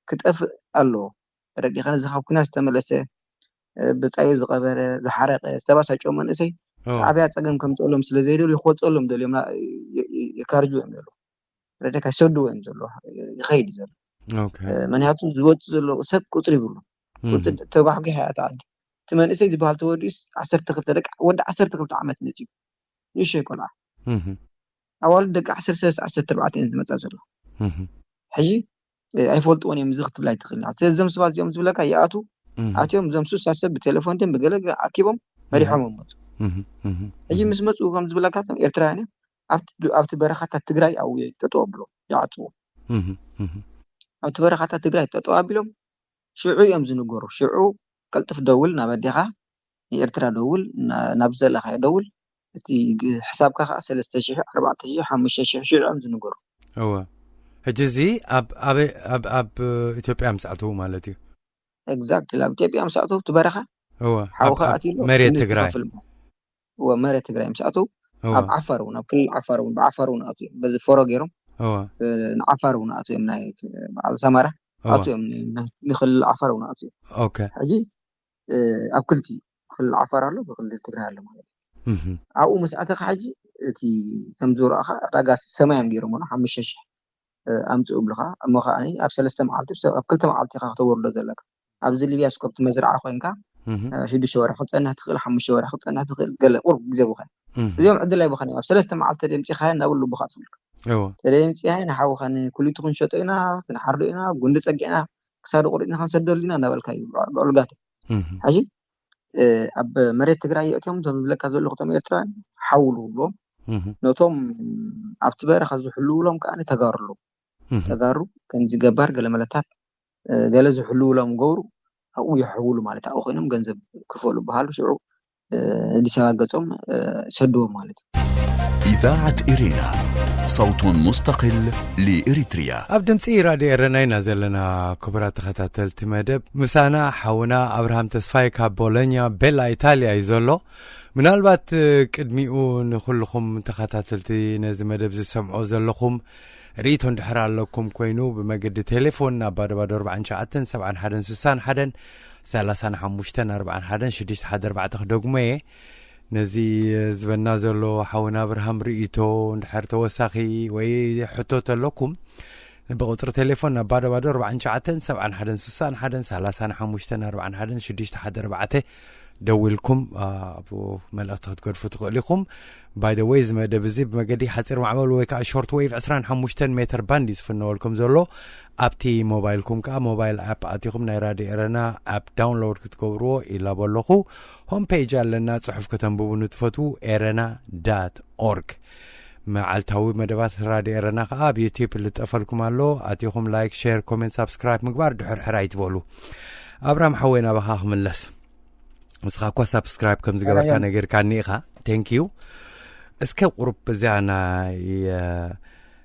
كتأف الله ردي خلنا زخاب كنا استملسه بتأيز قبر زحرق استباس هجوا من إسي عبيات أجمع كم تقولهم سلزيرو يخوض تقولهم دل يوم لا يكارجوا يملوا ردي كسردوا يملوا يخيد زل من هاتوا زوج زلوا سب كتري بلو كنت توقع حاجة هتعد تمن إسي زبالة وديس 10 تقلت ود 10 تقلت عمت نجيب إيش يكون أول دق 10 سنة 10 تبعتين زي ما تزرع حجي أي فولت وأنا مزغت بلاي تخلي عسير زم سبات يوم زبلك ياتو عتيهم زم سوس حسب بالتليفون تم بقولك أكيبهم مريحهم مت حجي مسمت وقام زبلك هاتم إرتراني أبت برخة تجري أو تطوبلو يعطوه أبت برخة تجري تطوبلهم شعو يوم زنقورو شعو قلت في دول نبديها إرترا دول نبزل خي دول تي حساب كخا 3 4 5 6 شعو أم زنقورو هجزي أب إثيوبيا مساعته مالتي اكزاكت لا إثيوبيا مساعته تبرخه هو حوخه أتيلو مريت تجراي هو مريت تجراي مساعته هو أب عفرون أب كل عفرون بعفرون أتيم بس فرقيرهم هو عفرون أتيم نايك على سمرة أتيم نخل عفرون أتيم أوكي حجي أب كلتي خل عفر له بخل تجراي له مالتي أو مساعتك حجي تي تمزور أخا رجع سماهم جيرمون حمشش أمتو بلخا أما خاني أب سلسلة معلتي بس أب كل معلتي خا تور له ذلك أب زلي بياس كبت مزرعة خوينكا شدي شوارع خط أنها تخيل حمش شوارع خط أنها تخيل قال قرب جزء بخا اليوم عدل لي بخاني أب سلسلة معلتي ديمتي خاين أقول له بخات فلك ديمتي هاي نحاو خاني كل تكون شطينا نحرقنا قند تجينا كسر قرينا خنصدر لنا نبل كاي بعلقات حاجي أب مريت تجري يوم تم لك هذول لقطة ميرتران حاولوا له نوتهم أفتبر خذوا حلولهم كأني تجارلوا تجارب كان زجبار قال ملتات قال زو حلولهم جورو أو يحولوا مالته أو خينهم جنزب كفولوا بحاله شعو لساقتهم سدوا مالته. إذاعة إرينا صوت مستقل لإريتريا. أبدم سيرة دي إرناينا زلنا كبرات خطاتل تمدب مسانا حونا أبراهام تسفايكا بولونيا بيلا إيطاليا يزولو من البات قدميو نخلكم تخطاتلتي نازم مدب زسمعو زلكم ريتون دحرا لكم كوينو بمجد تليفون بعد 4 ساعات 7 حدن 6 حدن 35 4 حدن 6 حد 4 تخدقمه نزي زبنا زلو حونا ابراهام ريتو دحر توساخي وي حطوت لكم بقطر تليفون بعد 4 ساعات 7 حدن 6 حدن 35 4 حدن 6 حد 4 دولكم ابو ملأت تقرفوا تقولكم باي ذا ويز ما دبزي بمقدي حصير معمول ويكا شورت ويف 25 متر باند يسفنوا لكم زلو ابتي موبايلكم كا موبايل اب اتيكم ناي راديو إرنا اب داونلود كتكبروا الى بلخو هوم بيج لنا صحف كتنببوا نتفتو erena.org معلتاوي مدبات راديو إرنا اب يوتيوب اللي تقفلكم علو اتيكم لايك شير كومنت سبسكرايب مقبار دحر حرايت بولو ابراهام حوينا بخاخ ملس مسخاكو سبسكرايب كم زغبركا نغير كانيخا ثانك يو اسكو قرب بزانا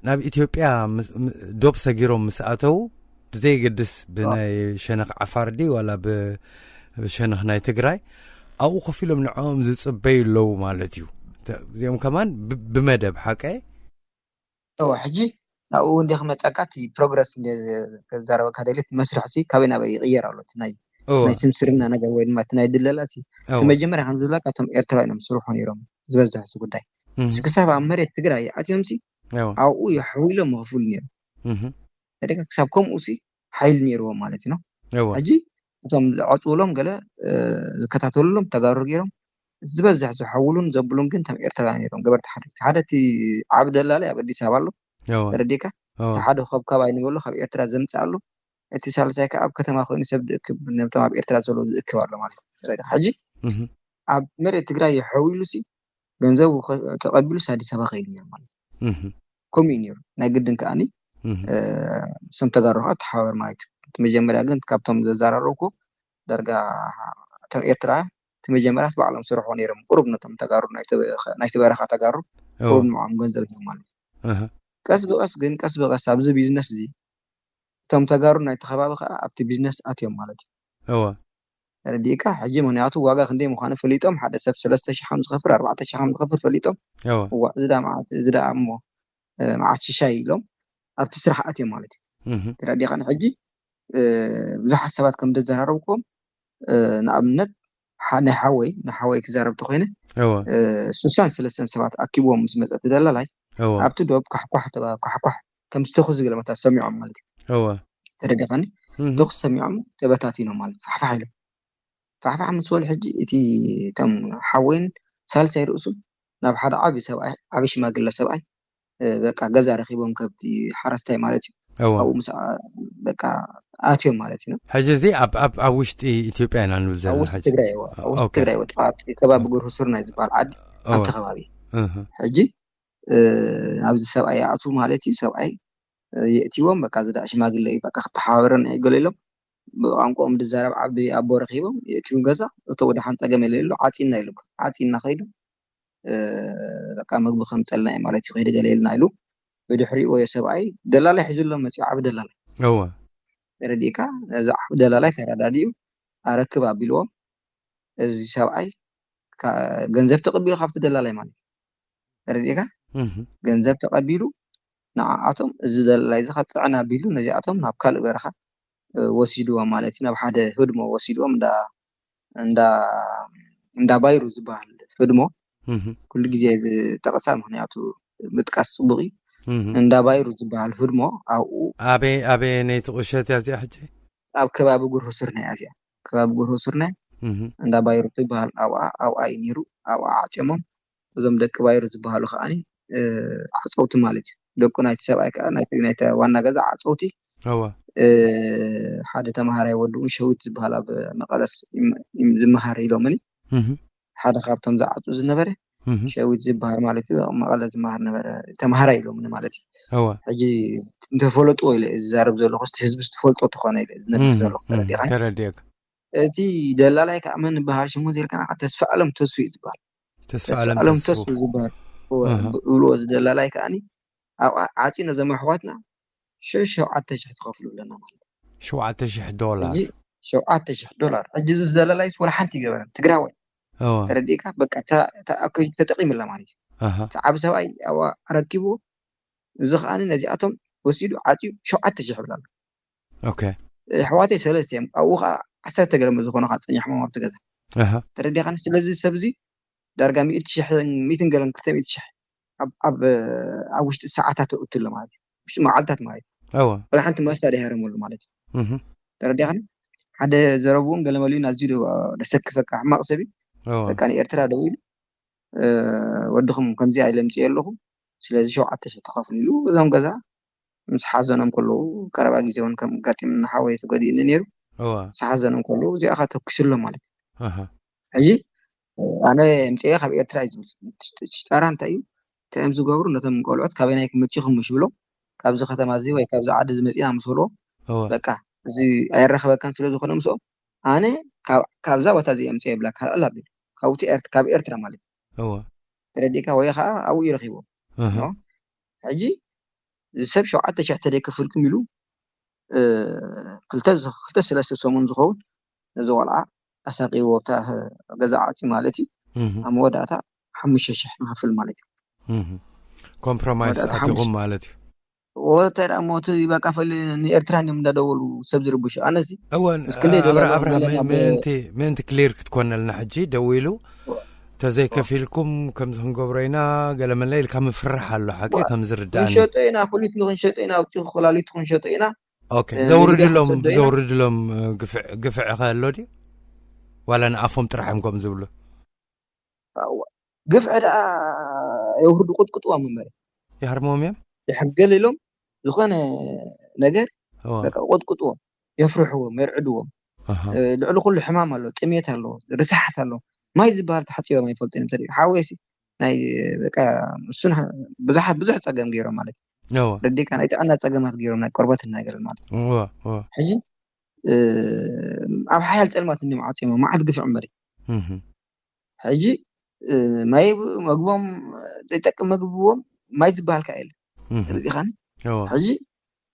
ناب إثيوبيا دوب سجيروم مساتو بزي قدس بنا شنق عفاردي ولا بشنق ناي تግራይ او خفيلهم نعوم زصبي لو مالتيو زيهم كمان بمدب حقي او حجي او اندي خمصاقاتي بروجرس اندي كزاربا كادلت مسرحسي كابينا بيغيرالو تناي ناي سمسرنا ነገር ወይ ድማ تناي دلላሲ ተመጀመሪያ ሐምዱላ ካቶም ኤርትራ ነው መስሩሑ ነይሮም ዝበዛሕ ሱ ጉዳይ ስክሳብ አመሬት ትግራይ አትየምሲ አው ይحويلهم مغفول ነይሩ ደጋ ክሳብ ከምኡሲ ኃይል ነይሩ ማለት ነው አጂ እቶም አጥውሎም ገለ ዝከታተሉሎም ተጋሩ ገይሮም ዝበዛሕ ዝሐውሉን ዘብሉን ግን ተም ኤርትራ ነይሮም ገበርት ሓደቲ ዓብደላ ላይ አበዲስ አበባ አሎ ረዲካ ተሓደ ኸብካብ አይንበሉ ካብ ኤርትራ ዘምጻሉ እቲ ሳልሳይ ከአብ ከተማ ኮይኑ ሰብ ድክብ ነብተማ ኤርትራ ዘሎ ዝእክባሉ ማለት ነው ሓጂ አብ መሬት ትግራይ ይحويሉሲ ገንዘቡ ተቀቢሉ አዲስ አበባ ኸይድ ነይሩ ማለት ኮሚኒየር ናይ ግድን ከአኒ ሰም ተጋሩኻ ተሓወር ማለት ተመጀመሪያ ግን ካብቶም ዘዛራረኩ ደርጋ ተም ኤርትራ ተመጀመሪያ ባዕሎም ስርሖ ነይሮም ቁርብ ነቶም ተጋሩ ናይ ተበረኻ ተጋሩ ቁርብ ማም ገንዘብ ነው ማለት ቀስ በቀስ ግን ቀስ በቀስ ኣብዚ ቢዝነስ እዚ ቶም ተጋሩ ናይ ተኸባቢ ኸ ኣብቲ ቢዝነስ አትዮም ማለት እዩ ረዲካ ሕጂ ምክንያቱ ዋጋ ክንደይ ምዃነ ፈሊጦም ሓደ ሰብ 3000 ዝኸፍር 4000 ዝኸፍር ፈሊጦም ዝዳ እሞ ማዓት ሻይ ኢሎም ኣብቲ ስራሕ አትዮም ማለት እዩ ረዲካ ሕጂ ብዙሓት ሰባት ከም ደዘራረብኩም ንኣብነት ናይ ሓወይ ክዛረብ ተኮይነ 63 ሰባት ኣኪቦም ምስ መፀት ደላላይ ኣብቲ ዶብ ካሕኳሕ ከም ዝተኹዝ ገለመታ ሰሚዖም ማለት እዩ ተረዲኻኒ ዶክ ሰሚዖም ተበታቲኖም ማለት ፋሕፋሕ ፋሕፋሕ ምስወል ሕጂ እቲ ተም ሓወይን ሳልሳይ ርእሱ ናብ ሓደ ዓቢ ሰብኣይ ዓቢ ሽማግለ ሰብኣይ በቃ ገዛ ረኺቦም ከብቲ ሓረስታይ ማለት እዩ አው ምስ በቃ አትዮም ማለት ነው ሕጂ እዚ ኣብ ውሽጢ ኢትዮጵያ ኢና ንብል ዘለና ሕጂ ትግራይ ወጣብቲ ከባቢ ጉርሱር ናይ ዝበሃል ዓዲ ኣብቲ ከባቢ ሕጂ ኣብዚ ሰብኣይ ኣቱ ማለት እዩ ሰብኣይ የእቲዎም በቃ ዝዳ ሽማግለ በቃ ተሓዋወረን ገለሎም ቋንቋኦም ድዛረብ ዓቢ ኣቦ ረኺቦም የእቲዎም ገዛ እቶ ወደ ሓንፃ ገመል የሎ ዓፂና ኢሉ ዓፂና ኸይዱ በቃ ምግቢ ከምፀልና ማለት እዩ ኸይድ ገለልና ኢሉ بدحريق ويسبعي دلالة حزول لهم مسيو عبد دلالة هو رديكا إذا عبد دلالة كرداديو أركب أبيلوم إذا سبعي جنزب تقبيل خافت دلالة مالي رديكا جنزب تقبيلو نعاتهم إذا دلالة إذا خط عنا بيلو نجاتهم نبكال برخة وسيدوا مالتي نبحد هدمو وسيدوا عند بايرو زبال هدمو كل جزء تقسم مخنياتو متقاس صبغي عند بايرو زبال هدمو أو أبي نيت قشات يا حجي أب كباب جره سرنا يا كباب جره سرنا عند بايرو زبال أو أي نيرو أو عاتمم زم دك بايرو زبالو خاني عصوت مالتي دكو نايت سبعك نايت وانا جزء عصوتي هو حدا تمهاري ودو شويت زباله بمقالس زمهاري لومني حدا خابتم زعطو زنبره شويت زبال مالتي مقالس زمهار نبره تمهاري لومني مالتي هو حجي انت فولطو الى زارب زلو خست حزب تفولطو تخونه الى زنبر زلو ترديك تي دلالاي كامن بهاش مو دير كان تسفعلم تسوي زبال تسفعلم تسوي زبال هو دلالاي كاني او عاطينا زي ما حواتنا شو عتش تخفلوا لنا مال شو $1000 شو $1000 أجهزة دلالة ولا حنتي جبران تقراوي ترديك بقى تأكل تتقيم الله مالك تعب سواي أو أركبه زخاني نزياتهم وسيدو عاتيو شو $1000 أوكي حواتي سلسة أو عسر تقرم زخونه خاصة يحمل ما بتجذب ترديك أنا سلسة سبزي درجة 100 شح 100 قلم كتير 100 شح أب وش ساعات قلت له مالك مش معلتات مالك ولا حنت ما استري هرم ولا مالك ترديك أنا حدا زربون قال مالي نازيرو دسكفك حماق سبي كان إرترا دويل ودخم كم زي علم تيلهم سلازي شو عتش تخافني له زم جزا مش حازنهم كله كربا جيزون كم قاتي من حوالي تقدي إنيرو حازنهم كله زي أخذ تكسر له مالك هجي أنا متى خب إرترا تشتري أنت أيو كأم زوجور نتم قولات كابينك متشخم مش بلو كابز ختم عزي ويا كابز عاد زمتي أنا مسولو بقى زي أيرخ بكان سلازو خنا مسو أنا كابزا وتازي أمتى بلاك هلا بي كاوتي كاب إرترا مالك ترديك ويا خا أو يرخيبه هجي سب شو عاد تشحتري كفلكم يلو قلت سلاسل سومن زخون زوالع أساقي وبتاع جزعاتي مالتي أم وداتا حمش شحن هفل مالتي كومبرومايز أتيغم مالتي وترى موت يبقى فل إرتراني من دولو سبزر بوش أنا زي أول أبرا منت كلير تكون لنا حجي دويلو تزي كفيلكم كم زنقبرينا قال من الليل كم فرح له حكي كم زرداني شتينا كليت نغن شتينا وتي خلالي تخن شتينا اوكي زورد لهم قفع خالو دي ولا نعفهم ترحمكم زبله قفع دا يورد قطقطوا من مري يهرموم يم يحقل لهم زخونه نجر بقى قطقطوا يفرحوا مرعدوا لعلو كل حمام له طميت له رسحت له ما يزبال تحطيه ما يفلطين تري حاويسي ناي بقى سنها بزح صقم غيره مالك رديك انا انا صقمات غيره ناي قربت النايقل مالك حجي اب حيل تلمات اني معاطيمه ما عاد قفع عمري حجي ما مغبوم يتقم مغبوم ما يزبال كايل ردي خاني حجي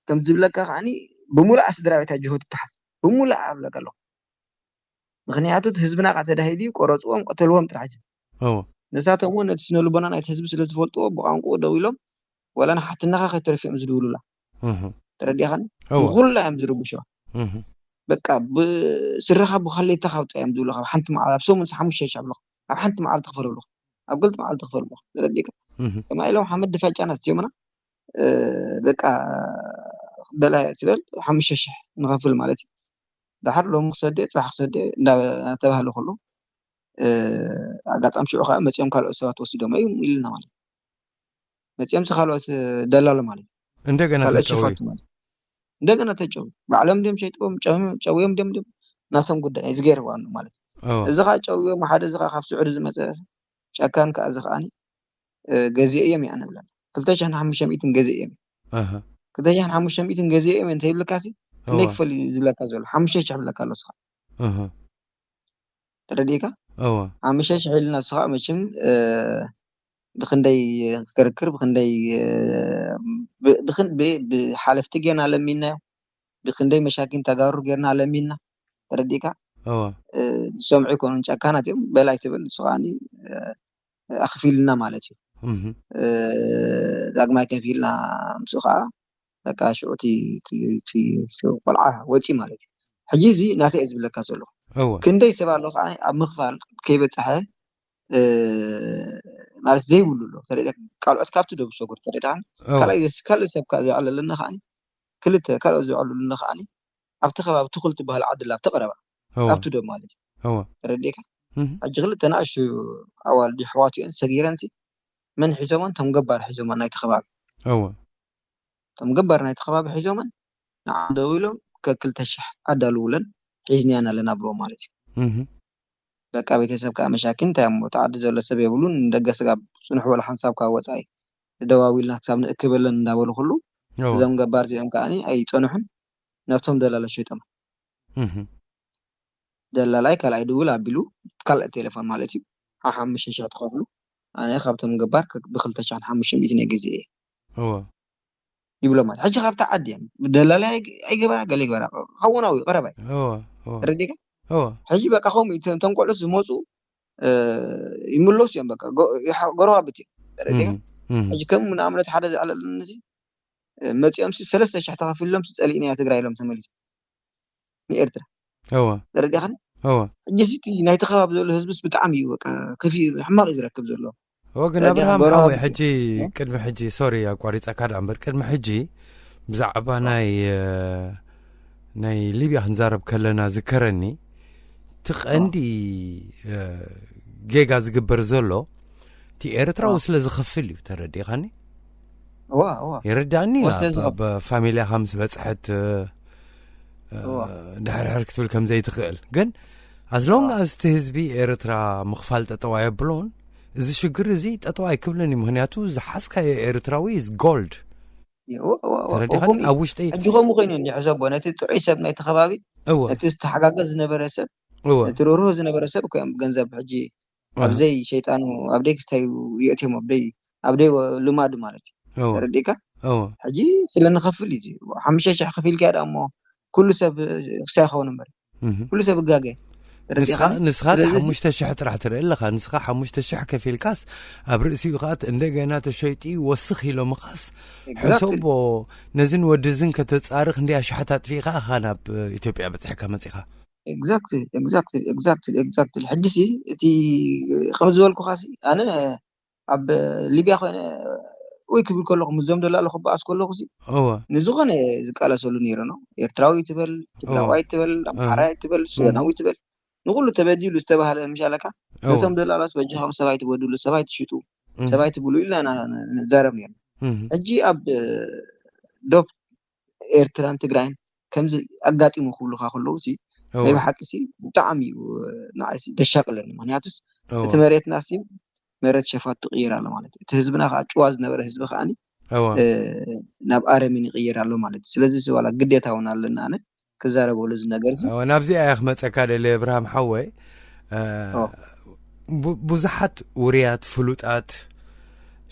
كم زبلك خاني بمولا اسدراويت جهود تحس بمولا ابلك له مخنياتو حزبنا قتدهيدي قرصوم قتلوهم تراج نساتهم ون تسنلو بنانا حزب سلازفلطو بقانقو دويلهم ولا انا حتى نخا خيترف مزدولولا تردي خان كلها مزربشوا بقى بسرخه بخلي تخاوط يمدولو حنت مع سوم حمش شابلو حنت مع تغفرلو قلت مع تغفرلو ترديك كما لو حمد فاجانا تيمنا بقى بلا تبل حمش شح نغفل مالتي دحر لهم سدي صح سدي لا تبهلو كله አጋጣም ሽዑ መጽም ካልኦ ሰባት ወስዶም እዩ ኢልና ማለት መጽም ካልኦት ደላሎ ማለት እንደገና ተጨው በዓለም ደም ሸይጦም ጨውም ደም ናቶም ጉዳይ ዝገርዋ ነው ማለት እዚ ካ ጨውም ሓደ ዝኻ ካብ ስዑድ ዝመጸ ጫካን ከ ዝኻኒ ገዚኦም ያነብላ 2500 ገዚኦም 2500 ገዚኦም እንተ ይብልካሲ ንክፈል ዝብለካ ዘሎ 5000 ብለካ ኣሎ ስኻ ترديك عمشش حيلنا الصغار مشم بخندي كركر بخندي بحالفتي جينا لمينا بخندي مشاكل تجارب جينا لمينا ترديكا سمع يكون كانت يوم بلاي تبل سواني أخفيلنا مالتي داق ما كان فيلنا مسخة لك شو تي قلعة وتي مالتي حجيزي ناتي أزب لك أزلو كندي سبع لغة أب مخفال كيف بتحه مالت زي بقولوا ترى قالوا أتكابت دوب سوكر ترى عن كلا سب كذا على لنا خاني كلته كلا زي على لنا خاني أبتخبى بتخلت بهالعدل أبتقرب أبتو دوب مالتي ترى ديك أجغلت أنا أشو أول دي حواتي صغيرانتي من حزمان تم جبر حزمان نايت خباب تم جبر نايت خباب حزمان نعم دويلهم ككل تشح أدلولن حزني أنا لنا برو مالتي بقى بيتسب كمشاكل تام متعدد ولا سبب يقولون دقس قاب سنحو ولا حنساب كاوتاي دواويلنا حساب نكبلن داول كله زم جبار زي أمكاني أي تنحن نفتهم دلالة شيء تام دلالة كلا يدول عبلو كلا تلفون مالتي مش شيء تقبله أنا خابتهم جبار بخلت عشان حمش بيتني جزئية يقولوا ما حاجة خابت عادي دلالة أي جبار قال لي جبار خونا قرباي رديك حاجة بقى خوم تنقل سموسو يملوس يوم بقى قروا بتي رديك حاجة كم من عملت حدث على الناس ما تيمس ثلاثة شحتها في اللمس تسأليني أتقرأ لهم تمليس مئرتها رديك جسيتي نايت خباب ذول هزبس بتعمي وكا كفي حمار يركب ذوله وقنا برهم حوي حجي كلمة حجي سوري يا قاريت أكاد عمر كلمة حجي بزعبا ناي ليبيا هنزارب كلنا ذكرني تقندي جيجا زقبر زولو تي إرترا وصل زخفلي تردي خاني يردعني بفاميليا خمس بسحت دحر حركت كم زي تخيل جن as long as تهزبي إرترا مخفالت أتواي بلون إذا شجر زيت أتواي كبلني مهنياتو زحسك إرتراوي is gold تردي خاني أوش تي أجوا مغنين يحسب وانا تتعيسب نايت خبابي تستحقق زنبر سب تروره زنبر سب كم جنزب حجي أبزي شيطان أبديك استي يأتيهم أبدي لماد مالك ترديك حجي سلنا خفل يجي حمشة خفيل كده أمه كل سب ساخو نمبر كل سب جاجي نسخة حمشت الشحت راح ترى لها نسخة حمشت الشح كفي الكاس أبرئسي قات إن جينات الشيطي وسخي لو مقاس حسب نزن ودزن كتتصارخ ندي شحتات فيها خانة بإثيوبيا بتحكي مسيخة exactly حدثي تي خمس دول كخاسي أنا أب ليبيا خنا ويكبر كلهم مزوم دول الله خبأ أسكول خسي نزوجنا زكالة سولونيرنا إرتراوي تبل تبلاوي تبل أمحراء تبل سوداناوي تبل نقول له تبديل استبه على مشالكا نزوم دول الله سبجهم سبايت بدول سبايت شتو سبايت بقولوا إلا أنا زارم أجي أب دوب إرتران تجرين كم زي أقاتي مخلو خلو سي ما بحكي سي طعمي ونعيس دشاقلني معناتس تمريت ناسي مرت شفات تغيير على مالتي تهزبنا خاطواز نبر هزب خاني ناب ارمين يغير على مالتي ስለዚህ سوالا ግዴታ ሆናልና انا ከዛረበው ለዝ ነገር ዚ ናብዚ አያኽ መጸካደ ለብርሃም ሐወይ ብዙሓት ውርያት ፍሉጣት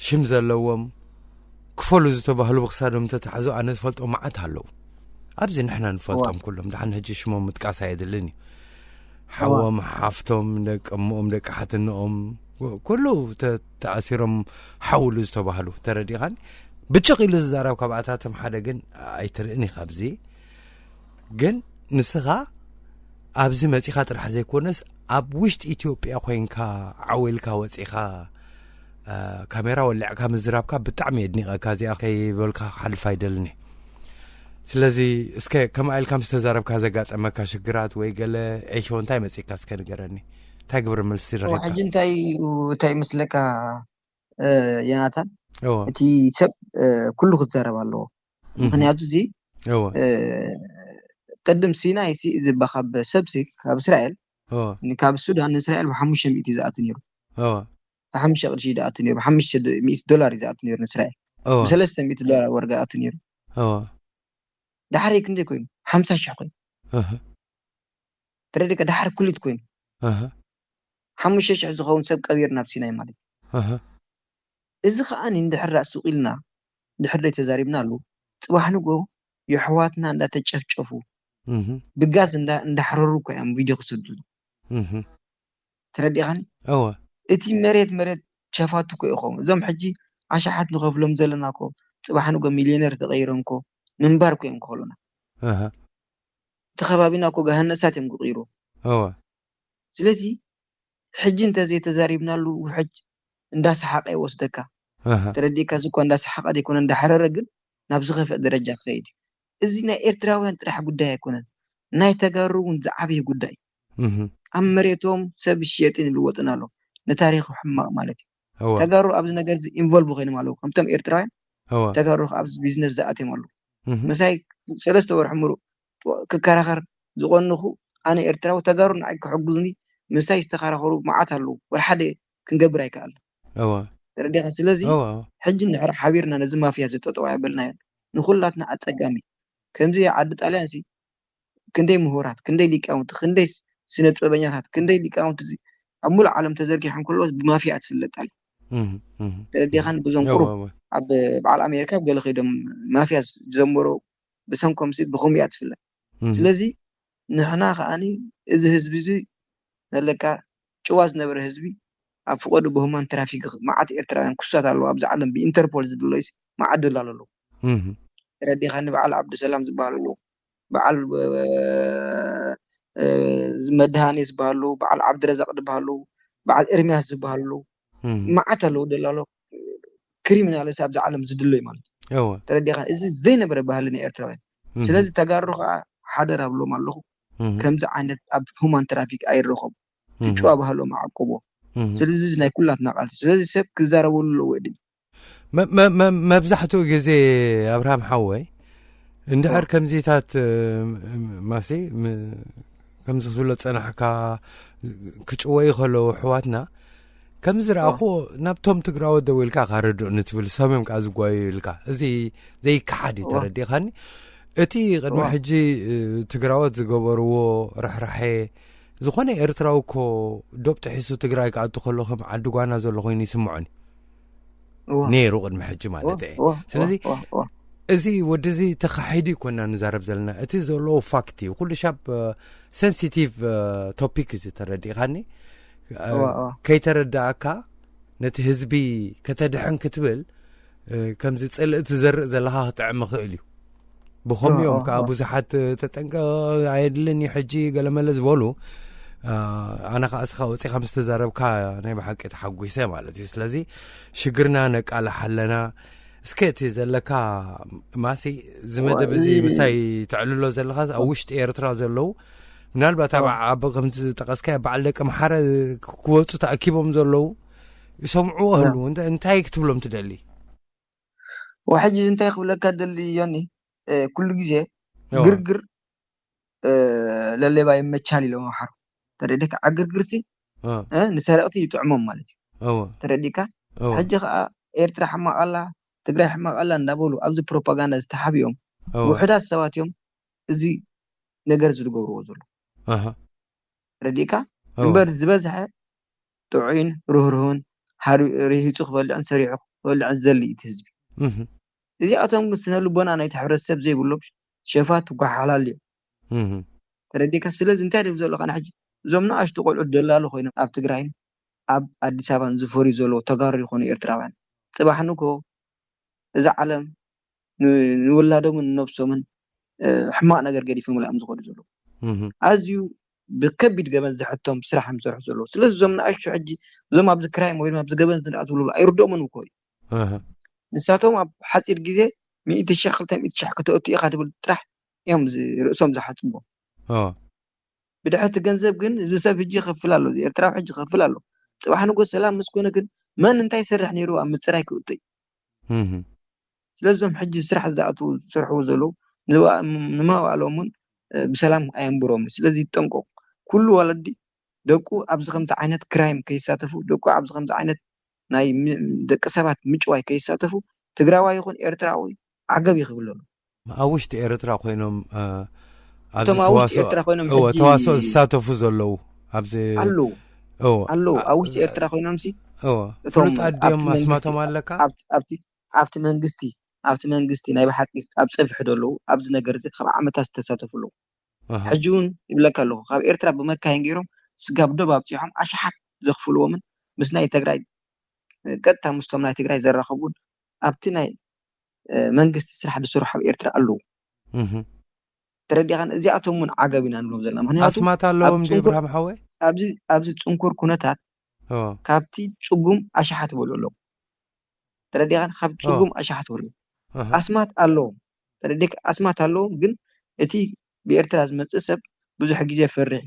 ሽም ዘለዎም ክፈሉ ዝተባህሉ ብክሳዶም ተታሕዙ ኣነ ዝፈልጦ ማዓት ኣለው ኣብዚ ንሕና ንፈልጦም ኩሎም ዳሕን ሕጂ ሽሞም ምጥቃስ ኣይደልኒ ሓወም ሓፍቶም ደቀሞም ደቀሓትነኦም ኩሉ ተኣሲሮም ሓውሉ ዝተባህሉ ተረዲኻን ብጭቂሉ ዝዛረብ ካብኣታቶም ሓደ ግን ኣይትርእኒ ካብዚ ግን ንስኻ ኣብዚ መጺኻ ጥራሕ ዘይኮነስ ኣብ ውሽጢ ኢትዮጵያ ኮይንካ ዓወልካ ወጺኻ ካሜራ ወሊዕካ ምዝራብካ ብጣዕሚ የድኒቐካ እዚኣ ከይበልካ ሓልፍ ኣይደልኒ ስለዚ እስከ ከመይ ኢልካ ምስተዛረብካ ዘጋጠመካ ሽግራት ወይ ገለ ኤሾ እንታይ መጺካ እስከ ንገረኒ እንታይ ግብሪ መልሲ ረኺብካ ሕጂ እንታይ ምስለካ ዮናታን እቲ ሰብ ኩሉ ክዛረብ ኣለዎ ምክንያቱ እዚ ቅድም ሲናይ ዝበኻብ ሰብሲ ካብ እስራኤል ካብ ሱዳን ንእስራኤል ብ500 ዝኣቱ ነይሩ ብ5 ቅርሺ ዝኣቱ ነይሩ $500 ዝኣቱ ነይሩ ንእስራኤል $300 ወርጋ ዝኣቱ ነይሩ دحري كندي كوين 50,000 كوين ترى ديك دحر كليت كوين 5,000 زخون سب كبير نفسي ناي مالي إذا خاني ندحر رأسو إلنا ድሕር ተዛሪብና አሉ ጽባሕ ንጎ የሕዋትና እንዳተጨፍጨፉ ብጋዝ እንዳሕረሩ እኮ እዮም ቪድዮ ክስዱ ትረዲኻኒ እቲ መሬት ሸፋቱ እኮ ይኾም እዞም ሕጂ ዓሻሓት ንኸፍሎም ዘለና እኮ ጽባሕ ንጎ ሚልዮነር ተቐይሮም እኮ ምንባር እኮ እዮም ክኸሉና እቲ ከባቢና እኮ ገሃነሳት እዮም ክቕይሩ ስለዚ ሕጂ እንተዘይተዛሪብናሉ ውሕጅ እንዳሰሓቀ ይወስደካ ተረዲካ ዝኮ እንዳሰሓቀ ደይኮነ እንዳሕረረ ግን ናብ ዝኸፍእ ደረጃ ክኸይድ እዚ ናይ ኤርትራውያን ጥራሕ ጉዳይ ኣይኮነን ናይ ተጋሩ እውን ዝዓበየ ጉዳይ ኣብ መሬቶም ሰብ ሽየጥን ይልወጥን ኣሎ ንታሪኹ ሕማቕ ማለት እዩ ተጋሩ ኣብዚ ነገር ኢንቮልቭ ኮይኖም ኣለዉ ከምቶም ኤርትራውያን ተጋሩ ኣብዚ ቢዝነስ ዝኣትዮም ኣለዉ መሳይ 3 ወርሒ ምሩቕ ክከራኸር ዝቆንኹ ኣነ ኤርትራዊ ተጋሩ ንዓይ ክሕግዙኒ ምሳይ ዝተኸራኸሩ መዓት ኣለዉ ወይ ሓደ ክንገብር ኣይከኣል ተረዲኻ ስለዚ ሕጂ ንሕር ሓቢርና ነዚ ማፍያ ዝጠጠዋ ይበልናዮ ንኹላትና ኣጸጋሚ ከምዚ ዓዲ ጣልያን ሲ ክንደይ ምሁራት ክንደይ ሊቃውንቲ ክንደይ ስነ ጥበበኛታት ክንደይ ሊቃውንቲ ኣብ ሙሉእ ዓለም ተዘርጊሖም ከለዎስ ብማፍያ ትፍለጣል ተረዲኻን ብዙም ቁሩብ ኣብ በዓል ኣሜሪካ ገለ ኸይዶም ማፍያ ዝዘመሩ ብሰንኮም ሲ ብኹምያ ትፍለጥ ስለዚ ንሕና ከኣኒ እዚ ህዝቢ እዚ ዘለካ ጭዋ ዝነበረ ህዝቢ ኣብ ፍቆዱ ብሁማን ትራፊክ ማዓት ኤርትራውያን ክሳት ኣለዉ ኣብዚ ዓለም ብኢንተርፖል ዝድለዩስ ማዓት ደላሎ ኣለዉ ተረዲኻኒ በዓል ዓብዱሰላም ዝበሃሉ በዓል መድሃኒ ዝበሃሉ በዓል ዓብድረዛቅ ዝበሃሉ በዓል ኤርሚያስ ዝበሃሉ ማዓት ኣለዉ ደላሎ ክሪሚናልስ ኣብዚ ዓለም ዝድለዩ ማለት ተረዲኻ እዚ ዘይነበረ ባህሊ ናይ ኤርትራውያን ስለዚ ተጋሩ ከዓ ሓደር ኣብሎም ኣለኹ ከምዚ ዓይነት ኣብ ሁማን ትራፊክ ኣይረኸም ትጭዋ ባህሎም ዓቅቦ ስለዚ ናይ ኩላትና ቃልቲ ስለዚ ሰብ ክዛረበሉ ኣለዎ ድል መብዛሕትኡ ግዜ ኣብርሃም ሓወይ እንድሕር ከምዚታት ማሲ ከምዚ ዝብሎ ፀናሕካ ክጭወይ ከለዉ ኣሕዋትና ከምዚ ረኣኹ ናብቶም ትግራዎት ደው ኢልካ ካረድኡ ንትብል ሰምዮም ከዓ ዝጓዩ ኢልካ እዚ ዘይከሓድ እዩ ተረዲኻኒ እቲ ቅድሚ ሕጂ ትግራዎት ዝገበርዎ ርሕራሐ ዝኾነ ኤርትራዊ እኮ ዶብ ጥሒሱ ትግራይ ክኣቱ ከሎ ከም ዓዲ ጓና ዘሎ ኮይኑ ይስምዖኒ ነይሩ ቅድሚ ሕጂ ማለት እየ ስለዚ እዚ ወዲ እዚ ተኻሒዱ ይኮና ንዛረብ ዘለና እቲ ዘለዎ ፋክት እዩ ኩሉ ሻብ ሴንሲቲቭ ቶፒክ እዩ ተረዲኻኒ ከይተረዳእካ ነቲ ህዝቢ ከተድሕን ክትብል ከምዚ ፅልእቲ ዘርኢ ዘለካ ክጥዕሚ ክእል እዩ ብኸምኦም ከዓ ብዙሓት ተጠንቀ ኣይድልን ሕጂ ገለመለ ዝበሉ ኣነ ከዓ እስኻ ወፂኻ ምስ ተዛረብካ ናይ ብሓቂ ተሓጒሰ ማለት እዩ ስለዚ ሽግርና ነቃልሕ ኣለና እስከ እቲ ዘለካ ማሲ ዝመደብ እዚ ምሳይ ትዕልሎ ዘለካ ኣብ ውሽጢ ኤርትራ ዘለዉ ምናልባት ኣብ ከምቲ ጠቐስካ በዓል ደቂ መሓረ ክወፁ ተኣኪቦም ዘለዉ ይሰምዑ ኣህሉ እንታይ ክትብሎም ትደሊ ወሕጂ እንታይ ክብለካ ደሊ ዮኒ ኩሉ ግዜ ግርግር ለሌባ ይመቻል ኢሎም ሓሩ ተረዲካ ዓግርግርሲ ንሰረቕቲ ይጥዕሞም ማለት እዩ ተረዲካ ሕጂ ከዓ ኤርትራ ሕማቕ ኣላ ትግራይ ሕማቕ ኣላ እንዳበሉ ኣብዚ ፕሮፓጋንዳ ዝተሓቢኦም ውሕዳት ሰባት እዮም እዚ ነገር ዝገብርዎ ዘሎ ተረዲካ እምበር ዝበዝሐ ጥዑይን ርህርህን ርሂፁ ክበልዕን ሰሪሑ ክበልዕን ዘሊ እቲ ህዝቢ እዚኣቶም ግን ስነ ልቦና ናይቲ ሕብረተሰብ ዘይብሎም ሸፋት ጓሓላል እዮም ተረዲካ ስለዚ እንታይ ደብ ዘለካ ንሕጂ እዞም ንኣሽቱ ቆልዑት ደላሎ ኮይኖም ኣብ ትግራይን ኣብ ኣዲስ ኣበባን ዝፈርዩ ዘለዉ ተጋሩ ይኾኑ ኤርትራውያን ጽባሕ ንኮ እዚ ዓለም ንውላዶምን ንነብሶምን ሕማቕ ነገር ገዲፎም እዮም ዝኸዱ ዘለዉ ኣዝዩ ብከቢድ ገበን ዝሕቶም ስራሕ ምሰርሑ ዘለዉ ስለዚ እዞም ንኣሽቱ ሕጂ እዞም ኣብዚ ክራይም ወይ ኣብዚ ገበን ዝንኣትብሉ ኣይርድኦምን እኮ እዩ ንሳቶም ኣብ ሓፂር ግዜ 100,000 ከተእቱ ኢኻ ትብል ጥራሕ እዮም ርእሶም ዝሓፅቦ ብድሕቲ ገንዘብ ግን እዚ ሰብ ሕጂ ይኸፍል ኣሎ ኤርትራዊ ሕጂ ይኸፍል ኣሎ ጽባሕ ንጎ ሰላም ምስ ኮነ ግን መን እንታይ ይሰርሕ ነይሩ ኣብ ምፅራይ ክእተይ ስለዚም ሕጂ ስራሕ ዝኣትዉ ዝሰርሕዎ ዘለዉ ንመባእሎምን ብሰላም ኣየንብሮም ስለዚ ይጠንቀቁ ኩሉ ወለዲ ደቁ ኣብዚ ከምዚ ዓይነት ክራይም ከይሳተፉ ደቁ ኣብዚ ከምዚ ዓይነት ናይ ደቂ ሰባት ምጭዋይ ከይሳተፉ ትግራዋይ ይኹን ኤርትራዊ ዓገብ ይኽብለሉ ኣብ ውሽጢ ኤርትራ ኮይኖም እቶም ኣብ ውሽጢ ኤርትራ ኮይኖም ተዋስኦ ዝሳተፉ ዘለዉ ኣብዚ ኣለዉ ኣብ ውሽጢ ኤርትራ ኮይኖም ሲ ፍሉጥ ኣድዮም ኣስማቶም ኣለካ ኣብቲ መንግስቲ ኣብቲ መንግስቲ ናይ ብሓቂ ኣብ ፀብሒ ደለዉ ኣብዚ ነገር እዚ ካብ ዓመታት ዝተሳተፍሉ ሕጂ እውን ይብለካ ኣለኹ ካብ ኤርትራ ብመካይን ገይሮም ስጋብ ዶብ ኣብፂሖም ኣሽሓት ዘኽፍልዎምን ምስ ናይ ትግራይ ቀጥታ ምስቶም ናይ ትግራይ ዘራኸቡን ኣብቲ ናይ መንግስቲ ስራሕ ዝሰርሑ ኣብ ኤርትራ ኣለዉ ተረዲኻን እዚኣቶም እውን ዓገብ ኢና ንብሎም ዘለና ምክንያቱ ኣስማት ኣለዎም ዲ ብርሃም ሓወይ ኣብዚ ፅንኩር ኩነታት ካብቲ ፅጉም ኣሽሓት በሉ ኣለዉ ተረዲኻን ካብ ፅጉም ኣሽሓት በሉ ኣስማት ኣለዎም ተረዲክ ኣስማት ኣለዎም ግን እቲ ብኤርትራ ዝመፅእ ሰብ ብዙሕ ግዜ ፈርሕ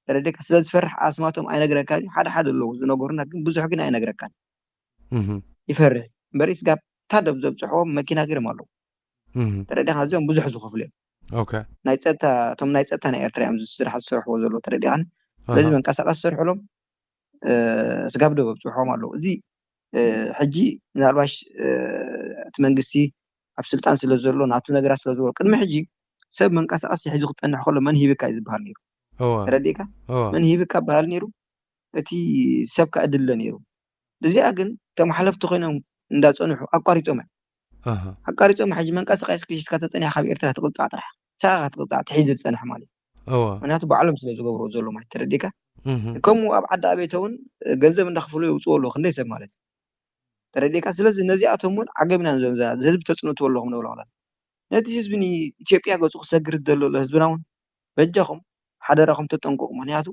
ተረዲክ ስለ ዝፈርሕ ኣስማቶም ኣይነግረካን ሓደ ሓደ ኣለዉ ዝነገሩና ግን ብዙሕ ግን ኣይነግረካን ይፈርሕ እምበሪ ስጋብ ታደብ ዘብፅሕዎም መኪና ገይሮም ኣለዉ ተረዲኻ እዚኦም ብዙሕ ዝኸፍሉ እዮም ናይ ፀጥታ እቶም ናይ ፀጥታ ናይ ኤርትራ እዮም ስራሕ ዝሰርሕዎ ዘሎ ተረዲኻን ስለዚ መንቀሳቐሲ ዝሰርሕሎም ስጋብ ዶብ ዘብፅሕዎም ኣለዉ እዚ ሕጂ ምናልባሽ እቲ መንግስቲ ኣብ ስልጣን ስለ ዘሎ ናቱ ነገራት ስለ ዝበሎ ቅድሚ ሕጂ ሰብ መንቀሳቐሲ ሒዙ ክፀንሕ ከሎ መን ሂብካ እዩ ዝበሃል ነይሩ ተረዲካ መን ሂብካ በሃል ነይሩ እቲ ሰብካ እድለ ነይሩ እዚኣ ግን እቶም ሓለፍቲ ኮይኖም እንዳፀንሑ ኣቋሪፆም ሕጂ መንቀሳቐሲ ክሽካ ተፀኒሕካ ካብ ኤርትራ ትቕፃዕ ጥራሕ ሳኻ ትቕፃዕ ትሒዝ ዝፀንሕ ማለት ምክንያቱ ባዕሎም ስለ ዝገብሮ ዘሎ ማለት ተረዲካ ከምኡ ኣብ ዓዲ ኣቤተ እውን ገንዘብ እንዳኽፍሉ ይውፅዎ ኣለዉ ክንደይ ሰብ ማለት ተረዲካ ስለዚ ነዚኣቶም እውን ዓገቢና ንዞም ህዝቢ ተፅንኡ ትበለኹም ንብሎም ነቲ ህዝቢ ኢትዮጵያ ገፁ ክሰግር ዘሎ ህዝብና እውን በጃኹም ሓደራኹም ተጠንቀቁ ምክንያቱ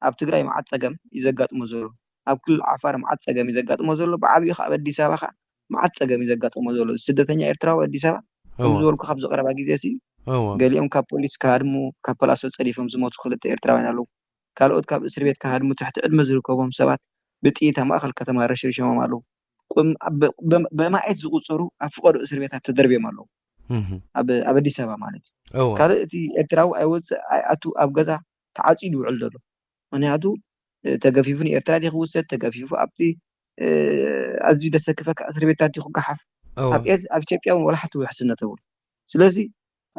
ኣብ ትግራይ መዓት ፀገም ይዘጋጥሞ ዘሎ ኣብ ክልል ዓፋር መዓት ፀገም ይዘጋጥሞ ዘሎ ብዓብዪ ኣብ ኣዲስ ኣበባ ከዓ መዓት ፀገም ይዘጋጥሞ ዘሎ ስደተኛ ኤርትራዊ ኣዲስ ኣበባ ከም ዝበልኩ ካብ ዝቐረባ ግዜ ሲ ገሊኦም ካብ ፖሊስ ካድሙ ካብ ፖላሶ ፀዲፎም ዝሞቱ ክልተ ኤርትራውያን ኣለዉ ካልኦት ካብ እስር ቤት ካድሙ ትሕቲ ዕድመ ዝርከቦም ሰባት ብጥይት ኣብ ማእኸል ከተማ ረሽርሽሞም ኣለዉ በማየት ዝቁፀሩ ኣብ ፍቐዱ እስር ቤታት ተደርብዮም ኣለዉ ኣብ ኣዲስ ኣበባ ማለት እዩ ካልእ እቲ ኤርትራዊ ኣይወፅእ ኣይኣቱ ኣብ ገዛ ተዓፂዱ ይውዕል ዘሎ ምክንያቱ ተገፊፉ ንኤርትራ ዲ ክውሰድ ተገፊፉ ኣብቲ ኣዝዩ ደሰክፈካ እስር ቤታት ዲ ክገሓፍ ኣብ ኢትዮጵያ እውን ወላሕቲ ውሕስነት ተብሉ ስለዚ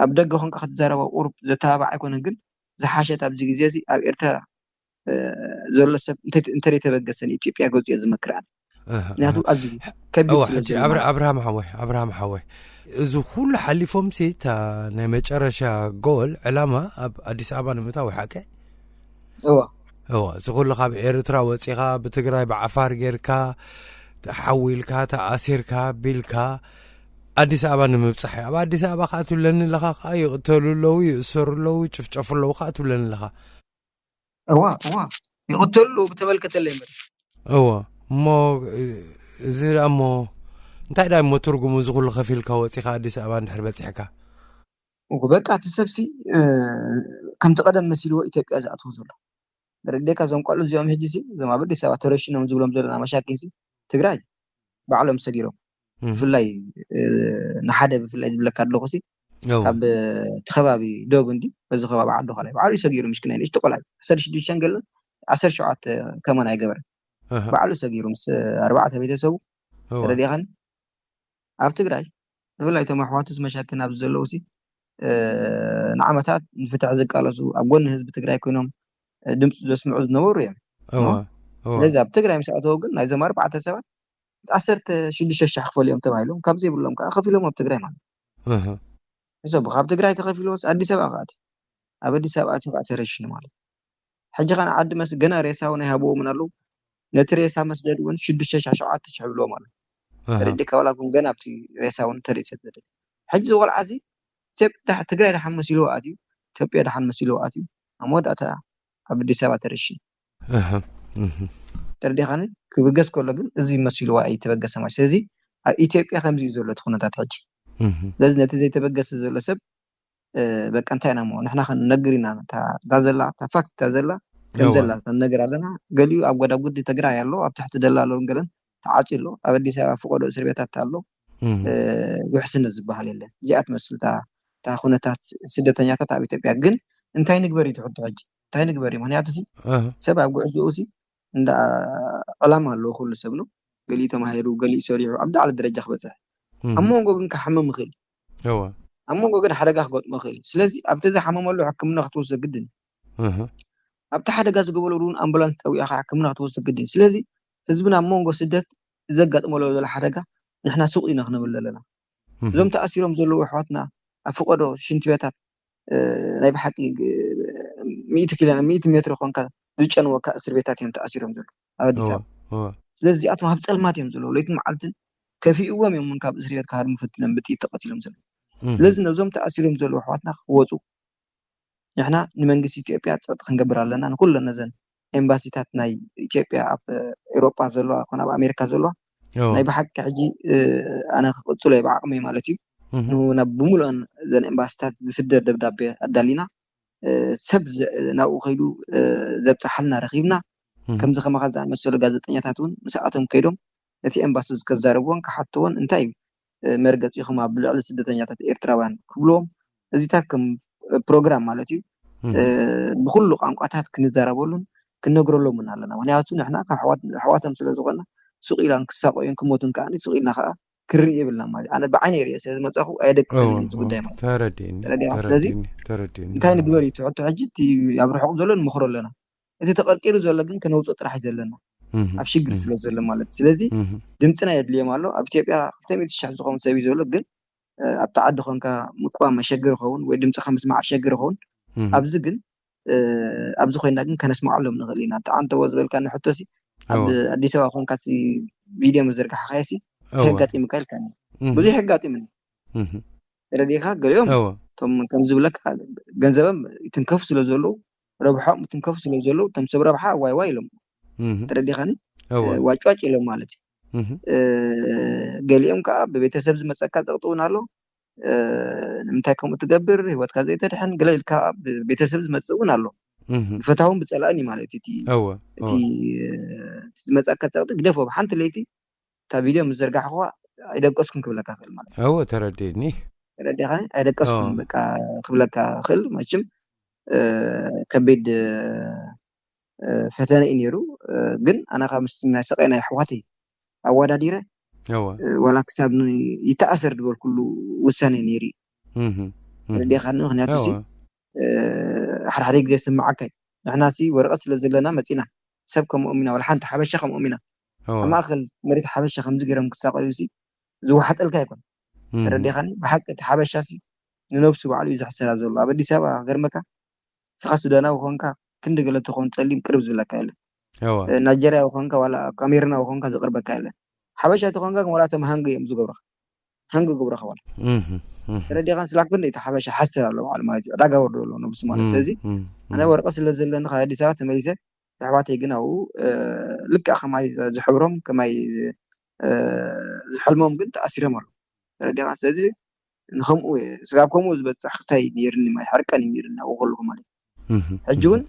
ኣብ ደገ ኮንካ ክትዛረባ ቁሩብ ዘተባባዕ ኣይኮነን ግን ዝሓሸት ኣብዚ ግዜ እዚ ኣብ ኤርትራ ዘሎ ሰብ እንተይተበገሰን ኢትዮጵያ ገፁ እየ ዝመክርኣን ምክንያቱ ኣዝዩ ከቢድ ኣብርሃም ሓወይ እዚ ኩሉ ሓሊፎም ሲ ናይ መጨረሻ ጎል ዕላማ ኣብ ኣዲስ ኣበባ ንምእታው ሓቀ እዚ ኩሉ ካብ ኤርትራ ወፂኻ ብትግራይ ብዓፋር ጌርካ ተሓዊልካ ተኣሲርካ ቢልካ ኣዲስ ኣበባ ንምብፃሕ ኣብ ኣዲስ ኣበባ ከዓ ትብለኒ ኣለኻ ከዓ ይቕተሉ ኣለዉ ይእሰሩ ኣለዉ ጭፍጨፉ ኣለዉ ከዓ ትብለኒ ኣለኻ ይቕተሉ ኣለዉ ብተመልከተለይ እሞ እዚ እሞ እንታይ ዳ እሞ ትርጉሙ እዚ ኩሉ ከፊልካ ወፂኻ ኣዲስ ኣበባ እንድሕር በፂሕካ በቃ እቲ ሰብሲ ከምቲ ቀደም መሲልዎ ኢትዮጵያ ዝኣትዎ ዘሎ ደረዴካ እዞም ቆልዑ እዚኦም ሕጂ ሲ እዞም ኣብ ኣዲስ ኣበባ ተረሽኖም ዝብሎም ዘለና መሻኪን ሲ ትግራይ ባዕሎም ሰጊሮም ብፍላይ ንሓደ ብፍላይ ዝብለካ ኣለኹ ሲ ኣብ እቲ ከባቢ ዶብ እንዲ በዚ ከባቢ ዓዱ ኻላይ ባዕሉ ሰጊሩ ምሽክና ንእሽቶ ቆልዓ 16 ገለን 17 ከመን ኣይገበረን ባዕሉ ሰጊሩ ምስ 4 ቤተሰቡ ተረዲኻን ኣብ ትግራይ ብፍላይ እቶም ኣሕዋቱ መሻክን ኣብዚ ዘለዉ ሲ ንዓመታት ንፍትሕ ዝቃለሱ ኣብ ጎኒ ህዝቢ ትግራይ ኮይኖም ድምፂ ዘስምዑ ዝነበሩ እዮም ስለዚ ኣብ ትግራይ ምስ ኣተው ግን ናይዞም 4 ሰባት 16,000 ክፈልዮም ተባሂሎም ካብዚ ይብሎም ከዓ ከፊሎም ኣብ ትግራይ ማለት እሶ ካብ ትግራይ ተኸፊሎም ኣዲስ ኣበባ ኻኣት ኣብ ኣዲስ ኣበባ ከዓ ተረሽኑ ማለት ሕጂ ኸና ዓዲ መስ ገና ሬሳው ናይ ሃብዎ ምን ኣለዉ ነቲ ሬሳ መስደድ እውን 6,700 ብሎም ማለት ተረዲካ ወላኩም ገና ኣብቲ ሬሳውን ተርእሰት ዘደል ሕጂ ዝቆልዓ እዚ ትግራይ ደሓን መሲልዎ ኣትዩ ኢትዮጵያ ደሓን መሲልዎ ኣትዩ ኣብ መወዳእታ ኣብ ኣዲስ ኣበባ ተረሽኑ ተረዲኻን ክብገስ ከሎ ግን እዚ መሲልዎ ኣይተበገሰ ማለት ስለዚ ኣብ ኢትዮጵያ ከምዚ እዩ ዘሎ ኩነታት ሕጂ ስለዚ ነቲ ዘይተበገሰ ዘሎ ሰብ በቃ እንታይ ኢና ሞ ንሕና ክንነግር ኢና ታዘላ ታፋክት ታዘላ ከም ዘላ ተነግር ኣለና ገሊኡ ኣብ ጎዳጉዲ ትግራይ ኣሎ ኣብ ትሕቲ ደላሎን ገለን ተዓፂሎ ኣብ ኣዲስ ኣበባ ፍቆዶ እስር ቤታት ኣሎ ውሕስነት ዝበሃል የለን እዚኣ ትመስል ታ ኩነታት ስደተኛታት ኣብ ኢትዮጵያ ግን እንታይ ንግበር እዩ ትሕቶ ሕጂ እንታይ ንግበር እዩ ምክንያቱ ሲ ሰብ ኣብ ጉዕዞኡ ሲ እንዳ ዕላማ ኣለዎ ኩሉ ሰብ ነው ገሊኡ ተማሂሩ ገሊኡ ሰሪሑ ኣብ ላዕሊ ደረጃ ክበፅሕ ኣብ መንጎ ግን ክሓመም ይኽእል ኣብ መንጎ ግን ሓደጋ ክገጥሞ ይኽእል ስለዚ ኣብቲ ዝሓመመሉ ሕክምና ክትወስድ ግድን ኣብቲ ሓደጋ ዝገበሉ እውን ኣምቡላንስ ጠዊዕኻ ሕክምና ክትወስድ ግድን ስለዚ ህዝብና ኣብ መንጎ ስደት ዘጋጥመሉ ዘሎ ሓደጋ ንሕና ሱቕ ኢና ክንብል ኣለና زم تأثيرهم زلوا حواتنا أفقدوا شنت بيتات نايب حقي 100 كيلو 100 متر خونك لجن وكأسر بيتات يوم تأثيرهم زلوا أودي ساب ስለዚህ ኣቶም ኣብ ጸልማት እዮም ዘለዉ ለይትን መዓልትን ከፊኡዎም እዮም ካብ እስር ቤት ካሃድሙ ፈትለን ብጥይት ተቐቲሎም ዘለዉ ስለዚ ነዞም ተኣሲሮም ዘለዉ ኣሕዋትና ክወፁ ንሕና ንመንግስቲ ኢትዮጵያ ፀጥ ክንገብር ኣለና ንኩሉ ነዘን ኤምባሲታት ናይ ኢትዮጵያ ኣብ ኤውሮጳ ዘለዋ ኮነ ኣብ ኣሜሪካ ዘለዋ ናይ ብሓቂ ሕጂ ኣነ ክቅፅሎ ይብዓቅመይ ማለት እዩ ናብ ብሙሉአን ዘን ኤምባሲታት ዝስደድ ደብዳቤ ኣዳሊና ሰብ ናብኡ ከይዱ ዘብፅሓልና ረኺብና ከምዚ ከመኻ ዝኣመሰሉ ጋዜጠኛታት እውን ምስኣቶም ከይዶም ነቲ ኤምባሲ ዝከዛረብዎን ክሓትዎን እንታይ መርገፂ ኢኹም ኣብ ልዕሊ ስደተኛታት ኤርትራውያን ክብልዎም እዚታት ከም ፕሮግራም ማለት እዩ ብኩሉ ቋንቋታት ክንዛረበሉን ክነግረሎምን ኣለና ምክንያቱ ንሕና ካብ ኣሕዋቶም ስለ ዝኾና ሱቕ ኢላን ክሳቆዩን ክሞቱን ከዓኒ ሱቕ ኢልና ከዓ ክርኢ የብልና ማለት ኣነ ብዓይነ ርእየ ስለ ዝመፃኹ ኣየደቅሰንን እዚ ጉዳይ ማለት ተረዲኒ ስለዚ እንታይ ንግበር እዩ ትሕቶ ሕጂ ኣብ ርሑቕ ዘሎ ንምኽሮ ኣለና እቲ ተቐርቂሩ ዘሎ ግን ከነውፅኦ ጥራሕ ዘለና ኣብ ሽግር ስለ ዘሎ ማለት ስለዚ ድምፅና የድልዮም ኣሎ ኣብ ኢትዮጵያ 200,000 ዝኸውን ሰብ እዩ ዘሎ ግን ኣብ ተዓዲ ኮንካ ምቋም መሸገር ይኸውን ወይ ድምፅኻ ምስማዕ ሸገር ይኸውን ኣብዚ ግን ኣብዚ ኮይና ግን ከነስማዓሎም ንኽእል ኢና ተዓንተዎ ዝበልካ ንሕቶሲ ኣብ ኣዲስ ኣበባ ኮንካ ቪድዮ ምዝርጋሕ ኸያሲ ሕጋጢም ከልካኒ ብዙሕ ሕጋጢምን ረዲኻ ገሊኦም ቶም ከም ዝብለካ ገንዘቦም ይትንከፉ ስለ ዘለዉ ረብሖም ትንከፉ ስለ ዘለዉ ቶም ሰብ ረብሓ ዋይ ዋይ ኢሎም ተረዲኻኒ ዋጭዋጭ ኢሎም ማለት እዩ ገሊኦም ከዓ ብቤተሰብ ዝመፀካ ፀቕጥውን ኣሎ ንምንታይ ከምኡ ትገብር ህይወትካ ዘይተድሕን ገለ ኢልካ ቤተሰብ ዝመፅእ እውን ኣሎ ብፈታውን ብፀላእን እዩ ማለት እቲ ዝመፀካ ፀቕጢ ግደፎ ብሓንቲ ለይቲ እታ ቪድዮ ምስ ዘርጋሕኻ ኣይደቀስኩም ክብለካ ክእል ማለት ተረዲኒ ረዲኻኒ ኣይደቀስኩም በቃ ክብለካ ክእል መችም ከቢድ ፈተነ እዩ ነይሩ ግን ኣነ ካብ ምስ ናይ ሰቀይና ኣሕዋተይ ኣወዳዲረ ወላ ክሳብ ይተኣሰር ድበል ኩሉ ውሳነ ነይሩ ረዲኻኒ ምክንያቱ ሲ ሓድሓደ ግዜ ስምዓካይ ንሕና ሲ ወረቐት ስለ ዘለና መፂና ሰብ ከምኦም ኢና ወላ ሓንቲ ሓበሻ ከምኦም ኢና ኣብ ማእኸል መሬት ሓበሻ ከምዚ ገይሮም ክሳቀዩ ሲ ዝወሓጠልካ ይኮን ረዲኻኒ ብሓቂ እቲ ሓበሻ ሲ ንነብሱ ባዕሉ እዩ ዝሕሰራ ዘሎ ኣብ ኣዲስ ኣበባ ገርመካ ስኻ ሱዳናዊ ኮንካ ክንዲ ገለ ትኾን ፀሊም ቅርብ ዝብለካ የለ ናይጀርያዊ ኮንካ ዋላ ካሜሩናዊ ኮንካ ዝቅርበካ የለ ሓበሻ ትኾንካ ወላ ቶም ሃንጊ እዮም ዝገብረኻ ሃንጊ ገብረኻ ዋላ ረዲኻን ስላክ ግን እቲ ሓበሻ ሓሰር ኣሎ ባዕሉ ማለት እዩ ዕዳጋ ወርዶ ኣሎ ነብሱ ማለት ስለዚ ኣነ ወረቐት ስለ ዘለኒ ካብ ኣዲስ ኣበባ ተመሊሰ ኣሕዋተይ ግን ኣብኡ ልክዕ ከማይ ዝሕብሮም ከማይ ዝሕልሞም ግን ተኣሲሮም ኣሎ ረዲኻን ስለዚ ንከምኡ ስጋብ ከምኡ ዝበፅሕ ክሳይ ነይርኒ ማይ ሓርቀን ነይርኒ ኣብኡ ከለኹ ማለት ሕጂ እውን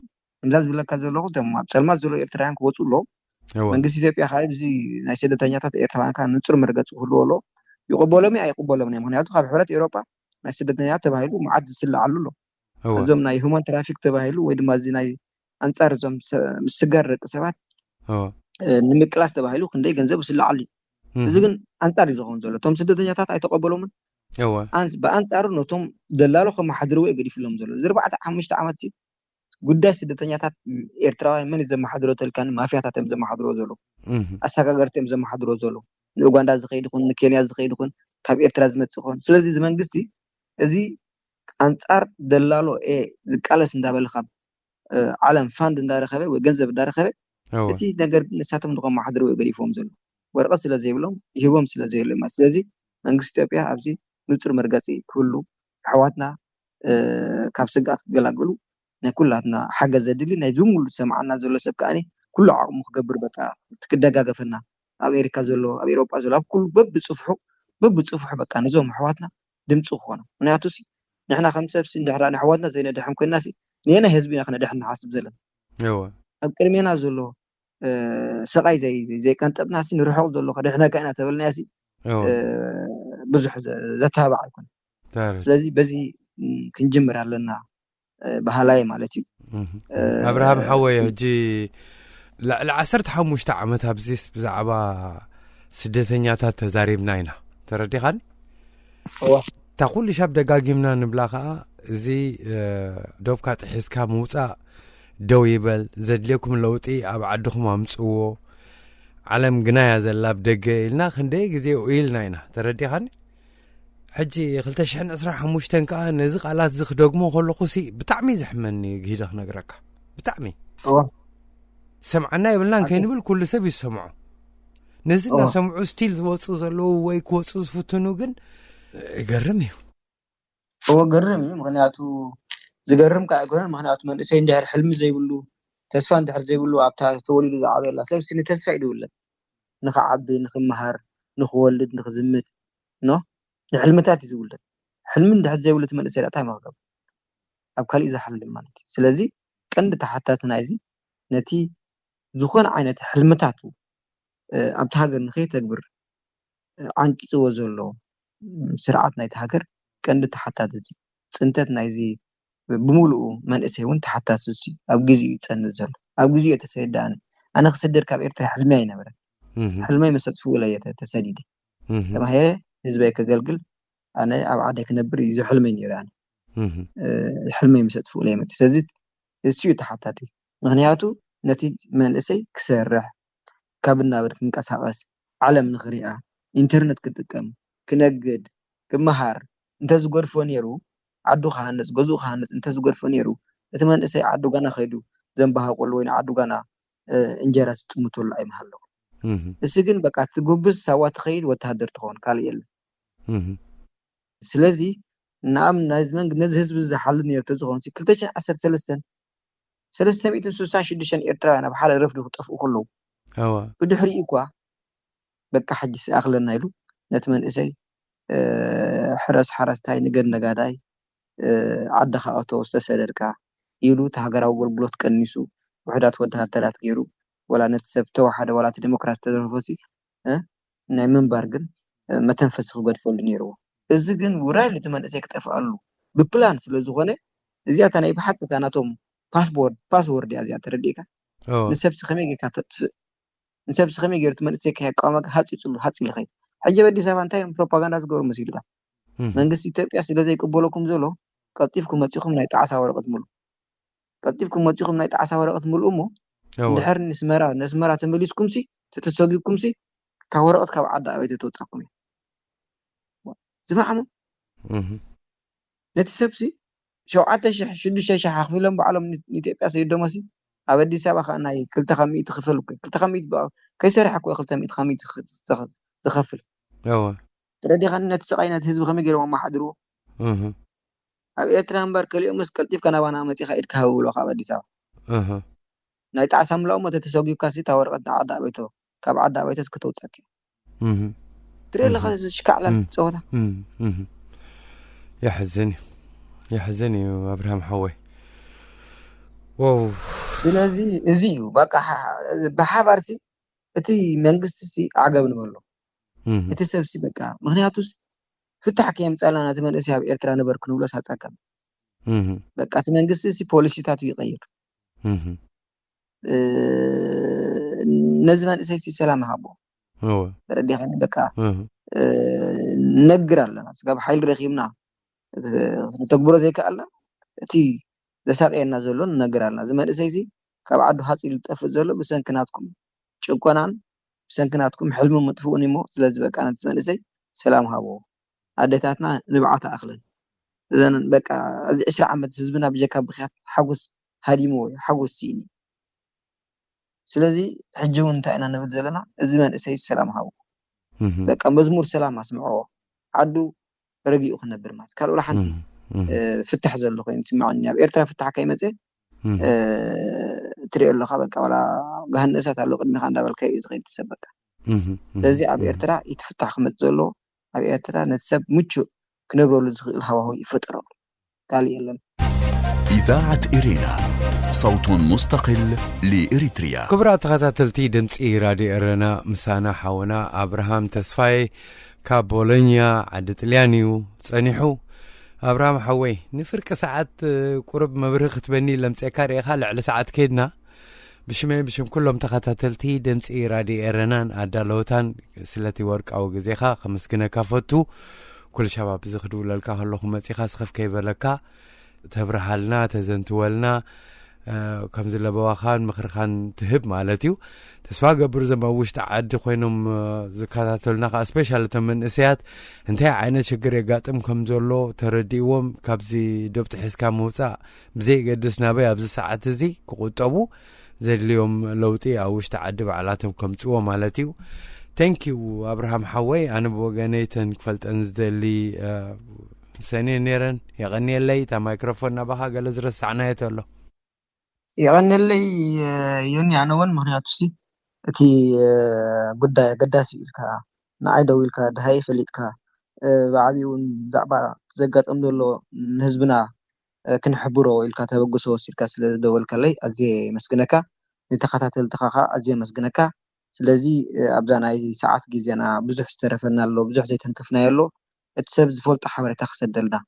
እምዛ ዝብለካ ዘለኹ ቶም ኣብ ፀልማት ዘሎ ኤርትራውያን ክወፁ ኣለዎም መንግስቲ ኢትዮጵያ ከዓ ብዚ ናይ ስደተኛታት ኤርትራውያን ከዓ ንፁር መርገፂ ክህልዎ ኣሎ ይቕበሎምን ኣይቕበሎምን ምክንያቱ ካብ ሕብረት ኤውሮጳ ናይ ስደተኛታት ተባሂሉ መዓት ዝስላዓሉ ኣሎ እዞም ናይ ሁማን ትራፊክ ተባሂሉ ወይ ድማ እዚ ናይ ኣንፃር እዞም ምስጋር ደቂ ሰባት ንምቅላስ ተባሂሉ ክንደይ ገንዘብ ይስላዓሉ እዚ ግን ኣንፃር እዩ ዝኸውን ዘሎ እቶም ስደተኛታት ኣይተቐበሎምን በኣንፃሩ ነቶም ደላሎ ከመሓድርዎ የገዲፍሎም ዘሎ እዚ 4-5 ዓመት ሲ ጉዳይ ስደተኛታት ኤርትራውያን መን ዘመሓድሮ ተልካን ማፍያታት እዮም ዘመሓድሮ ዘሎ ኣሰጋገርቲ እዮም ዘመሓድሮ ዘሎ ንኡጋንዳ ዝኸይድ ይኹን ንኬንያ ዝኸይድ ይኹን ካብ ኤርትራ ዝመፅእ ይኹን ስለዚ እዚ መንግስቲ እዚ ኣንፃር ደላሎ ዝቃለስ እንዳበልካ ዓለም ፋንድ እንዳረኸበ ወይ ገንዘብ እንዳረኸበ እቲ ነገር ንሳቶም ንከመሓድርዎ የገዲፎም ዘሎ ወረቐት ስለ ዘይብሎም ይህቦም ስለ ዘይብሎም ስለዚ መንግስቲ ኢትዮጵያ ኣብዚ ንፁር መርገፂ ክህሉ ኣሕዋትና ካብ ስጋት ክገላገሉ ናይ ኩላትና ሓገዝ ዘድሊ ናይ ዝሙሉ ሰማዓና ዘሎ ሰብ ከዓኒ ኩሉ ዓቕሙ ክገብር በቃ ትክደጋገፈና ኣብ ኣሜሪካ ዘሎ ኣብ ኤውሮጳ ዘሎ ኣብ ኩሉ በብፅፉሑ በቃ ነዞም ኣሕዋትና ድምፂ ክኾኑ ምክንያቱ ሲ ንሕና ከም ሰብሲ እንድሕራ ንኣሕዋትና ዘይነድሕን ኮይና ሲ ንየና ህዝቢና ክነድሕን ንሓስብ ዘለና ኣብ ቅድሜና ዘሎ ሰቃይ ዘይቀንጠጥና ሲ ንርሑቕ ዘሎ ከድሕነካ ኢና ተበልናያ ሲ ብዙሕ ዘተባባዕ ኣይኮነ ስለዚ በዚ ክንጅምር ኣለና ባህላዊ ማለት እዩ ኣብርሃም ሓወይ ሕጂ ል15 ዓመት ኣብዚስ ብዛዕባ ስደተኛታት ተዛሪብና ኢና ተረዲኻኒ እታ ኩሉ ሻብ ደጋጊምና ንብላ ከዓ እዚ ዶብካ ጥሒዝካ ምውፃእ ደው ይበል ዘድልየኩም ለውጢ ኣብ ዓድኹም ኣምፅዎ ዓለም ግናያ ዘላ ብደገ ኢልና ክንደይ ግዜ ኢልና ኢና ተረዲኻኒ حجي خلتش عن أسرع حموشتن كأن نزق على زق دوغمو خلو قصي بتعمي زحمني جيدك نقرأك بتعمي سمعنا يبلان كين يبل كل سبي يسمعوا نزلنا سمعوا ستيل وصوص له ويك وصوص فتنو جن يقرمي هو قرمي مغنياتو زقرم كأقول مغنياتو من سين جهر حلم زي بلو تسفان جهر زي بلو عبتها تولي لزعابي الله سبب سنة تسفع يدولا نخ عبي نخ مهار نخ ولد نخ زمت نو حلمتات يزولد حلم ده زي ولد من سيرتها ما قبل أبكال إذا حل المالك سلازي كند تحتاتنا عايزي نتي زخون عينة حلمتاتو أبتهاجر نخي تكبر عنك توزلو سرعتنا يتهاجر كند تحتات زي سنتتنا عايزي بمولو من اسهون تحتات سوسي أو جزء يتسنزل أو جزء يتسيدان أنا خسدر كابير حلمي نبرة حلمي مسدفو لا يتسديد كما هي حزبي كقلقل أنا أبعدك نبري يزو حلمين يراني حلمي مسدفو لا يتسديد الشيء تحتاتي مغنياتو نتيج من اسي كسرح كابنا برك نقصاقس علم نخريئه انترنت كتقم كنجد كمهار انت زغرفو نيرو عدو خانس غزو خانس انت زغرفو نيرو اتمن اسي عدو غنا خيدو زنبها قول وين عدو غنا انجرا ستمتول اي محلو اس ግን በቃ ትጉብስ ሳዋት خيل ወታደር ትሆን ካል የለ ስለዚህ ናም ናዝመን ነዚህ ህዝብ ዝሐልን የርተ ዝሆን ሲ 2013 366 ኤርትራውያን ኣብ ሓደ ረፍዱ ክጠፍኡ ከለዉ ብድሕሪ እኳ በቃ حجስ ኣኽለና ኢሉ ነቲ መንእሰይ ሓረስታይ ንገድ ነጋዳይ ዓድኻ ኣቶ ዝተሰደድካ ኢሉ ተሃገራዊ አገልግሎት ቀኒሱ ውሕዳት ወተሃደራት ገይሩ ወላ ነቲ ሰብ ተዋሓደ ወላ ዲሞክራሲ ተደረፈሲ ናይ መንባር ግን መተንፈስ ክገድፈሉ ነይሩ እዚ ግን ውራይ ለቲ መንእሰይ ክጠፍኣሉ ብፕላን ስለ ዝኾነ እዚያታ ናይ ብሓቂ ታናቶም ፓስወርድ ያዚያ ተረዲካ ንሰብስ ከመይ ጌታ ተጥፍ ንሰብስ ከመይ ጌርት መንእሰይ ከያቃመክ ሓፂፅሉ ሓፂል ኸይ ሕጂ በዲስ አበባ እንታይ ፕሮፓጋንዳ ዝገብሩ መስይልካ መንግስቲ ኢትዮጵያ ስለ ዘይቅበለኩም ዘሎ ቀጥፍኩም መጽኹም ናይ ጣዓሳ ወረቀት ሙሉ ቀጥፍኩም መጽኹም ናይ ጣዓሳ ወረቀት ሙሉ እሞ ድሕር ንስመራ ተመሊስኩም ሲ ተተሰጊኩም ሲ ካወረቀት ካብ ዓዳ ኣበይ ተወጻኩም ዝማዕሙ ነቲ ሰብሲ 7,000 ኣኽፊሎም በዓሎም ኢትዮጵያ ሰይዶመሲ ኣብ ኣዲስ ኣበባ ናይ 200 ክፍል 200 ከይሰርሐ እኮ 200 ዝኸፍል ተረዲኻ ነቲ ሰቃይነት ህዝቢ ከመይ ገይሮም ማሓድሩ ኣብ ኤርትራ እምበር ከሊኦም መስቀልጢፍካ ናባና መፂኻ ኢድካ ሃብብሎ ካብ ኣዲስ ኣበባ ናይ ጣዕሳ ምላኡ መተ ተሰጊካ ሲ ታወረቀት ዓዳ ኣበይቶ ካብ ዓዳ ኣበይቶ ከተውፀክ ትሬለኻ ሽካዕላል ፀወታ يحزني ابراهيم حوي واو ስለዚህ እዚዩ በቃ በሓባርሲ እቲ መንግስቲ ዓገብ ንበሎ እቲ ሰብሲ በቃ ምክንያቱስ ፍታሕ ከየምፃላና ተመለሲ ኣብ ኤርትራ ነበር ክንብሎ ሳጻቀም በቃ እቲ መንግስቲ ፖሊሲታት ይቀይር ነዚ መንእሰይ ሰላም ሃቦ ረዲኻኒ በቃ ነግር ኣለና ስጋብ ሓይል ረኺብና ተግብሮ ዘይከኣልና እቲ ዘሳቀየና ዘሎ ነግር ኣለና ዝመንእሰይ ካብ ዓዱ ሓፂል ጠፍእ ዘሎ ብሰንክናትኩም ጭቆናን ብሰንክናትኩም ሕልሙ መጥፍኡን እሞ ስለዚ በቃ ነቲ መንእሰይ ሰላም ሃቦ ኣዴታትና ንብዓታ ኣኽለን እዘን በቃ እዚ 20 ዓመት ህዝብና ብጀካ ብኽያት ሓጎስ ሃዲሞ ሓጎስ ሲኒ ስለዚ ሕጂ እውን እንታይ ኢና ንብል ዘለና እዚ መንእሰይ ሰላም ሃቦ በቃ መዝሙር ሰላም ኣስምዖ ዓዱ ረጊኡ ክነብር ማለት ካልኡላ ሓንቲ ፍታሕ ዘሎ ኮይኑ ትስምዓኒ ኣብ ኤርትራ ፍታሕ ከይመፀ ትሪኦ ኣለኻ በቃ ወላ ገሃነሳት ኣሎ ቅድሚኻ እንዳበልከ እዩ ዝኸይድ ትሰብ በቃ ስለዚ ኣብ ኤርትራ ይትፍታሕ ክመፅ ዘሎ ኣብ ኤርትራ ነቲ ሰብ ምቹእ ክነብረሉ ዝኽእል ሃዋህው ይፈጥሮ ካልእ የለን إذاعة إرينا صوت مستقل لإريتريا كبرى تخاتلتي دمسي راديو إرينا مسانا حونا أبراهام تسفاي كابولونيا عدت ليانيو صنيحو أبراهام حوي نفرق ساعات قرب مبرخ تبني لمسيكاري خالع لساعات كيدنا بشم كلهم تخاتلتي دمسي راديو إرينا أدالوتان سلتي ورك أو جزيخا 5 جنيه كافتو كل شباب زخدو للكا هلوخ مسيخا سخف كيبلكا تبرحلنا تزنتولنا ከም ዘለበዋኻን ምኽርኻን ትህብ ማለት እዩ ተስፋ ገብር ዘማ ውሽጢ ዓዲ ኮይኖም ዝከታተሉና ከዓ ስፔሻሊ እቶም መንእሰያት እንታይ ዓይነት ሽግር የጋጥም ከም ዘሎ ተረዲእዎም ካብዚ ዶብ ጥሒስካ ምውፃእ ብዘይገድስ ናበይ ኣብዚ ሰዓት እዚ ክቁጠቡ ዘድልዮም ለውጢ ኣብ ውሽጢ ዓዲ በዓላቶም ከምፅዎ ማለት እዩ ቴንኪዩ ኣብርሃም ሓወይ ኣነ ብወገነይተን ክፈልጠን ዝደሊ ሰኔ ነረን የቐኒየለይ እታ ማይክሮፎን ናባኻ ገለ ዝረሳዕናዮ ተሎ يغني يوني عنوان مغنياتوسي اتي قدا قداسي إلكا نعيدو إلكا دهاي فليتكا بعبيون زعبا زقات أمدولو نهزبنا كنحبورو إلكا تبقسو سيركا سلدول كالي أزي مسكنكا نتخطات التخاخا أزي مسكنكا سلازي أبدانا أي ساعات جيزينا بزح سترفنا له بزح زي تنكفنا يلو اتساب زفولت حواري تخسدلنا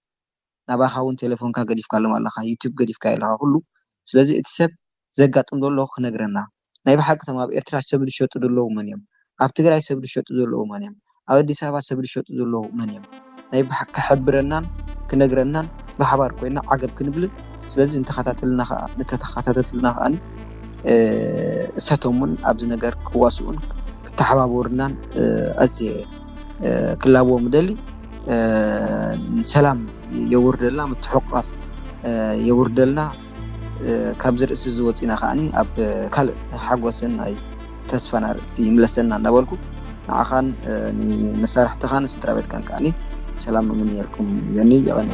نباخاون تليفون كا قديف كالم الله يوتيوب قديف كايلها كله ስለዚህ እቲ ሰብ ዘጋጥም ዘሎ ክነግረና ናይ ብሓቂ ተማ ኣብ ኤርትራ ሰብ ዝሸጡ ዘለዉ መን እዮም ኣብ ትግራይ ሰብ ዝሸጡ ዘለዉ መን እዮም ኣብ አዲስ አበባ ሰብ ዝሸጡ ዘለዉ መን እዮም ናይ ብሓቂ ክሕብረናን ክነግረናን ብሓባር ኮይና ዓገብ ክንብል ስለዚህ እንተተኸታተልና ከኣኒ እሳቶምን ኣብዚ ነገር ክዋስኡን ክተሓባበሩናን ኣዝየ ክላብዎ ምደሊ ሰላም የውርደልና ምትሕቋፍ የውርደልና ካብ ዝርእሲ ዝወፂና ከኣኒ ኣብ ካልእ ሓጎስን ናይ ተስፋን ኣርእስቲ ይምለሰና እናበልኩ ንዓኻን ንመሳርሕትኻን ስድራቤትካን ከኣኒ ሰላም ምንየልኩም የኒ ይቐኒ